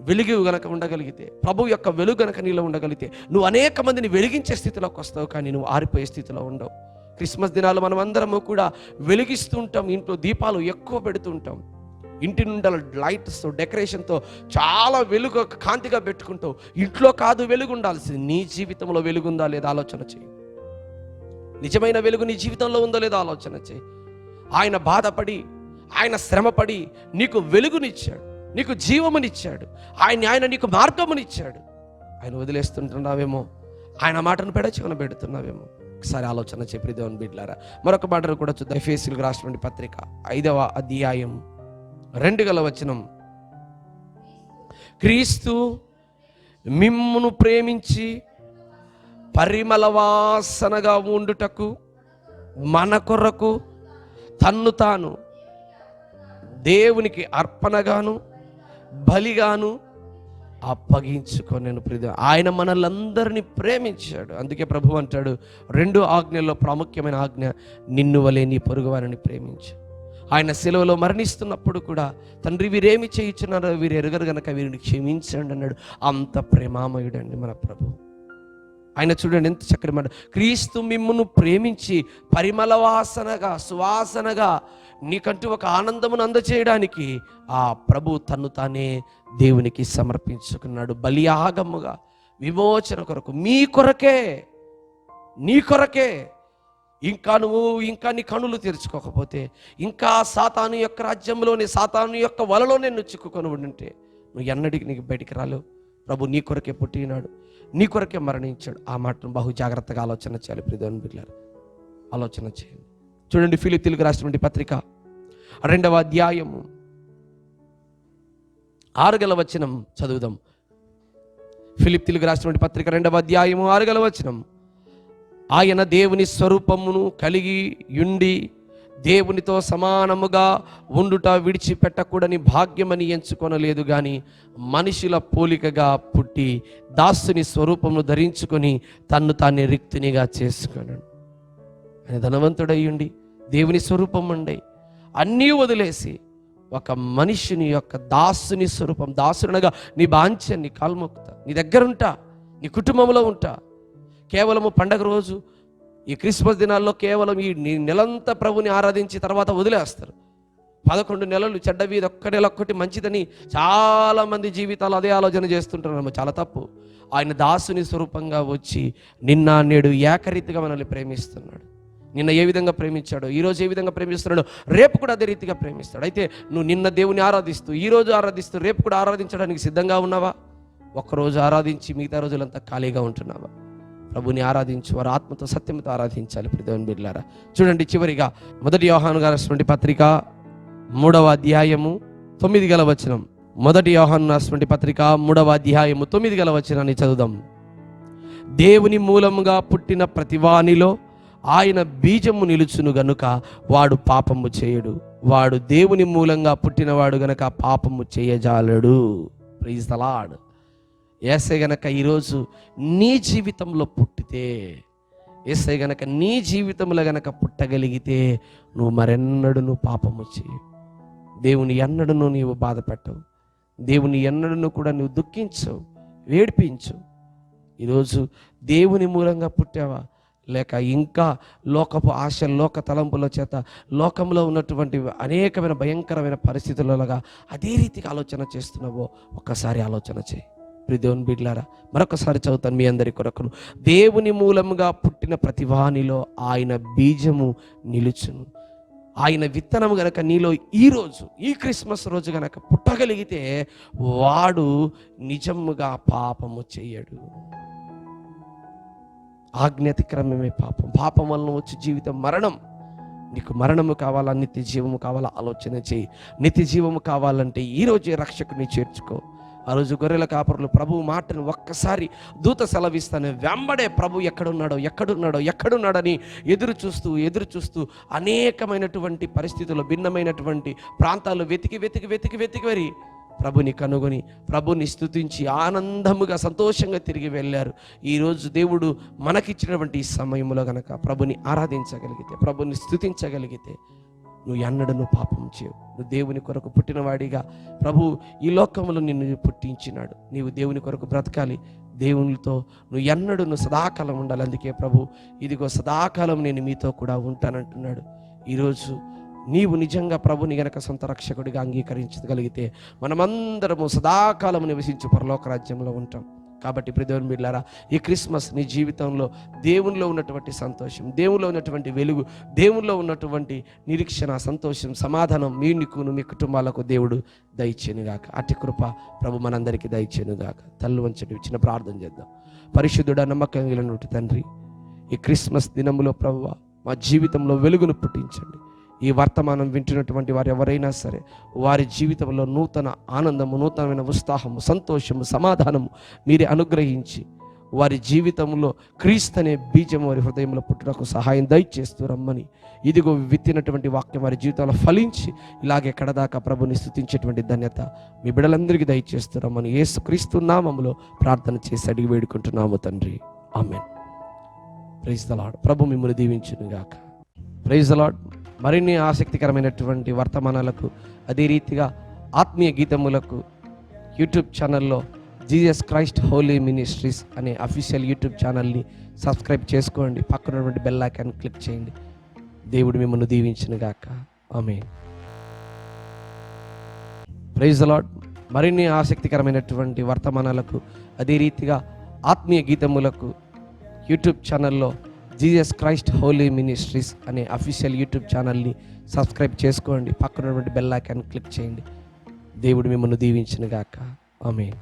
వెలుగు గనక ఉండగలిగితే, ప్రభు యొక్క వెలుగు గనక నీలో ఉండగలిగితే నువ్వు అనేక మందిని వెలిగించే స్థితిలోకి వస్తావు. కానీ నువ్వు ఆరిపోయే స్థితిలో ఉండవు. క్రిస్మస్ దినాలు మనం అందరము కూడా వెలిగిస్తూ ఉంటాం. ఇంట్లో దీపాలు ఎక్కువ పెడుతూ ఉంటాం. ఇంటి నుండి లైట్స్ డెకరేషన్తో చాలా వెలుగు కాంతిగా పెట్టుకుంటావు. ఇంట్లో కాదు వెలుగు ఉండాల్సింది, నీ జీవితంలో వెలుగుందా లేదా ఆలోచన చేయి. నిజమైన వెలుగు నీ జీవితంలో ఉందో లేదో ఆలోచన చేయి. ఆయన బాధపడి ఆయన శ్రమపడి నీకు వెలుగునిచ్చాడు, నీకు జీవమునిచ్చాడు, ఆయన నీకు మార్గమునిచ్చాడు. ఆయన వదిలేస్తుంటున్నావేమో, ఆయన మాటను పెడచెవిన పెడుతున్నావేమో. ఒకసారి ఆలోచన చెప్పి దేవుని బిడ్డలారా, మరొక మాటను కూడా చూద్దాం. ఎఫెసీయులకు రాసినటువంటి పత్రిక 5వ అధ్యాయం 2వ వచనం. క్రీస్తు మిమ్మును ప్రేమించి పరిమళ వాసనగా ఉండుటకు మన కొరకు తన్ను తాను దేవునికి అర్పణగాను బలిగాను అప్పగించుకొనెను. ఆయన మనల్ని ప్రేమించాడు. అందుకే ప్రభు అంటాడు, 2 ఆజ్ఞల్లో ప్రాముఖ్యమైన ఆజ్ఞ, నిన్ను వలె నీ పొరుగువారిని ప్రేమించు. ఆయన శిలువలో మరణిస్తున్నప్పుడు కూడా, తండ్రి వీరేమి చేయించున్నారో వీరు ఎరుగరు గనక వీరిని క్షమించండి అన్నాడు. అంత ప్రేమామయుడండి మన ప్రభు. ఆయన చూడండి ఎంత చక్కటి మాట, క్రీస్తు మిమ్మును ప్రేమించి పరిమళ వాసనగా, సువాసనగా నీకంటూ ఒక ఆనందమును అందచేయడానికి ఆ ప్రభు తన్ను తానే దేవునికి సమర్పించుకున్నాడు. బలియాగముగా, విమోచన కొరకు, మీ కొరకే, నీ కొరకే. ఇంకా నీ కనులు తెరుచుకోకపోతే, ఇంకా సాతాను యొక్క రాజ్యంలోనే, సాతాను యొక్క వలలోనే నువ్వు చిక్కుకొని ఉంటే నువ్వు ఎన్నటికి నీకు బయటికి రాలేవు. ప్రభు నీ కొరకే పుట్టినాడు, నీ కొరకే మరణించాడు. ఆ మాటను బహు జాగ్రత్తగా ఆలోచన చేయాలి. ప్రియమైన బిడ్డలారా, ఆలోచన చేయండి. చూడండి, ఫిలిప్పీయులకు రాసినటువంటి పత్రిక 2వ అధ్యాయము 6వ వచనం చదువుదాం. ఫిలిప్పీయులకు రాసినటువంటి పత్రిక 2వ అధ్యాయము 6వ వచనం. ఆయన దేవుని స్వరూపమును కలిగి ఉండి దేవునితో సమానముగా ఉండుట విడిచిపెట్టకూడని భాగ్యమని ఎంచుకొనలేదు, కానీ మనుషుల పోలికగా పుట్టి దాసుని స్వరూపమును ధరించుకొని తన్ను తానే రిక్తునిగా చేసుకున్నాడు. ఆయన ధనవంతుడయ్యుండి, దేవుని స్వరూపం ఉండి, అన్నీ వదిలేసి ఒక మనిషిని యొక్క దాసుని స్వరూపం, దాసునగా నీ బాంఛ, నీ కాల్మొక్తా, నీ దగ్గర ఉంటా, నీ కుటుంబంలో ఉంటా. కేవలము పండగ రోజు, ఈ క్రిస్మస్ దినాల్లో కేవలం ఈ నెలంతా ప్రభుని ఆరాధించి తర్వాత వదిలేస్తారు. 11 నెలలు చెడ్డ వీధి, ఒక్క నెల ఒక్కటి మంచిదని చాలామంది జీవితాలు అదే ఆలోచన చేస్తుంటారు. చాలా తప్పు. ఆయన దాసుని స్వరూపంగా వచ్చి నిన్న నేడు ఏకరీతిగా మనల్ని ప్రేమిస్తున్నాడు. నిన్న ఏ విధంగా ప్రేమించాడో ఈరోజు ఏ విధంగా ప్రేమిస్తున్నాడో రేపు కూడా అదే రీతిగా ప్రేమిస్తాడు. అయితే నువ్వు నిన్న దేవుని ఆరాధిస్తూ, ఈరోజు ఆరాధిస్తూ, రేపు కూడా ఆరాధించడానికి సిద్ధంగా ఉన్నావా? ఒక్కరోజు ఆరాధించి మిగతా రోజులంతా ఖాళీగా ఉంటున్నావా? ప్రభుని ఆరాధించు, వారు ఆత్మతో సత్యంతో ఆరాధించాలి. ప్రియమైన బిడ్డలారా, చూడండి చివరిగా 1 యోహాను రాసినటువంటి పత్రిక 3వ అధ్యాయము 9వ వచనం. 1 యోహాను రాసినటువంటి పత్రిక 3వ అధ్యాయము 9వ వచనాన్ని చదువుదాం. దేవుని మూలముగా పుట్టిన ప్రతివానిలో ఆయన బీజము నిలుచును గనుక వాడు పాపము చేయడు. వాడు దేవుని మూలంగా పుట్టినవాడు గనక పాపము చేయజాలడు. Praise the Lord. యేసయ్య గనక ఈరోజు నీ జీవితంలో పుట్టితే, యేసయ్య గనక నీ జీవితంలో గనక పుట్టగలిగితే నువ్వు మరెన్నడూ పాపము చేయి. దేవుని ఎన్నడూ నీవు బాధ పెట్టవు, దేవుని ఎన్నడూ కూడా నువ్వు దుఃఖించవు, వేడిపించు. ఈరోజు దేవుని మూలంగా పుట్టావా, లేక ఇంకా లోకపు ఆశ, లోక తలంపుల చేత లోకంలో ఉన్నటువంటి అనేకమైన భయంకరమైన పరిస్థితులగా అదే రీతిగా ఆలోచన చేస్తున్నావో ఒక్కసారి ఆలోచన చేయి. దేవుని బిడ్డలారా, మరొకసారి చదువుతాను మీ అందరి కొరకును. దేవుని మూలముగా పుట్టిన ప్రతివానిలో ఆయన బీజము నిలుచును. ఆయన విత్తనము గనక నీలో ఈరోజు, ఈ క్రిస్మస్ రోజు గనక పుట్టగలిగితే వాడు నిజముగా పాపము చేయడు. ఆజ్ఞాతిక్రమమే పాపం. పాపం వలన వచ్చి జీవితం మరణం. నీకు మరణము కావాలా, నిత్య జీవము కావాలా? ఆలోచన చేయి. నిత్య జీవము కావాలంటే ఈరోజే రక్షకుని చేర్చుకో. ఆ రోజు గొర్రెల కాపరులు ప్రభు మాటను ఒక్కసారి దూత సెలవిస్తాను వెంబడే ప్రభు ఎక్కడున్నాడని ఎదురు చూస్తూ అనేకమైనటువంటి పరిస్థితుల్లో, భిన్నమైనటువంటి ప్రాంతాల్లో వెతికి వరి ప్రభుని కనుగొని ప్రభుని స్తుతించి ఆనందముగా సంతోషంగా తిరిగి వెళ్ళారు. ఈరోజు దేవుడు మనకిచ్చినటువంటి ఈ సమయంలో గనక ప్రభుని ఆరాధించగలిగితే, ప్రభుని స్తుతించగలిగితే నువ్వు ఎన్నడూ పాపం చేయవు. నువ్వు దేవుని కొరకు పుట్టినవాడిగా ప్రభు ఈ లోకంలో నిన్ను పుట్టించినాడు. నీవు దేవుని కొరకు బ్రతకాలి. దేవునితో నువ్వు ఎన్నడూ సదాకాలం ఉండాలి. అందుకే ప్రభు ఇదిగో సదాకాలం నేను మీతో కూడా ఉంటానంటున్నాడు. ఈరోజు నీవు నిజంగా ప్రభుని గనక సొంత రక్షకుడిగా అంగీకరించగలిగితే మనమందరము సదాకాలం నివసించు పరలోక రాజ్యంలో ఉంటాం. కాబట్టి ప్రియమైన బిడ్డలారా, ఈ క్రిస్మస్ నీ జీవితంలో దేవునిలో ఉన్నటువంటి సంతోషం, దేవునిలో ఉన్నటువంటి వెలుగు, దేవునిలో ఉన్నటువంటి నిరీక్షణ, సంతోషం, సమాధానం నీకును మీ కుటుంబాలకు దేవుడు దయచేనుగాక. అట్టి కృప ప్రభు మనందరికీ దయచేనుగాక. తల్లు వంచండి, చిన్న ప్రార్థన చేద్దాం. పరిశుద్ధుడా, నమ్మకం కలిగినటువంటి తండ్రి, ఈ క్రిస్మస్ దినములో ప్రభువా మా జీవితంలో వెలుగును పుట్టించండి. ఈ వర్తమానం వింటున్నటువంటి వారు ఎవరైనా సరే వారి జీవితంలో నూతన ఆనందము, నూతనమైన ఉత్సాహము, సంతోషము, సమాధానము మీరే అనుగ్రహించి వారి జీవితంలో క్రీస్తు అనే బీజం వారి హృదయంలో పుట్టుటకు సహాయం దయచేస్తూ రమ్మని, ఇదిగో విత్తినటువంటి వాక్యం వారి జీవితంలో ఫలించి ఇలాగే కడదాకా ప్రభుని స్తుతించేటువంటి ధన్యత మీ బిడ్డలందరికీ దయచేస్తూ రమ్మని యేసుక్రీస్తు నామములో ప్రార్థన చేసి అడిగి వేడుకుంటున్నాము తండ్రి. ఆమేన్. Praise the Lord. ప్రభు మిమ్మల్ని దీవించును గాక. Praise the Lord. మరిన్ని ఆసక్తికరమైనటువంటి వర్తమానాలకు, అదే రీతిగా ఆత్మీయ గీతములకు యూట్యూబ్ ఛానల్లో జీసస్ క్రైస్ట్ హోలీ మినిస్ట్రీస్ అనే అఫీషియల్ యూట్యూబ్ ఛానల్ని సబ్స్క్రైబ్ చేసుకోండి. పక్కన ఉన్నటువంటి బెల్ ఐకాన్ క్లిక్ చేయండి. దేవుడు మిమ్మల్ని దీవించును గాక. ఆమేన్. Praise the Lord. మరిన్ని ఆసక్తికరమైనటువంటి వర్తమానాలకు, అదే రీతిగా ఆత్మీయ గీతములకు యూట్యూబ్ ఛానల్లో జీసస్ క్రైస్ట్ హోలీ మినిస్ట్రీస్ అనే అఫీషియల్ యూట్యూబ్ ఛానల్ని సబ్స్క్రైబ్ చేసుకోండి. పక్కన ఉన్నటువంటి బెల్ ఐకాన్ క్లిక్ చేయండి. దేవుడు మిమ్మల్ని దీవించును గాక. ఆమేన్.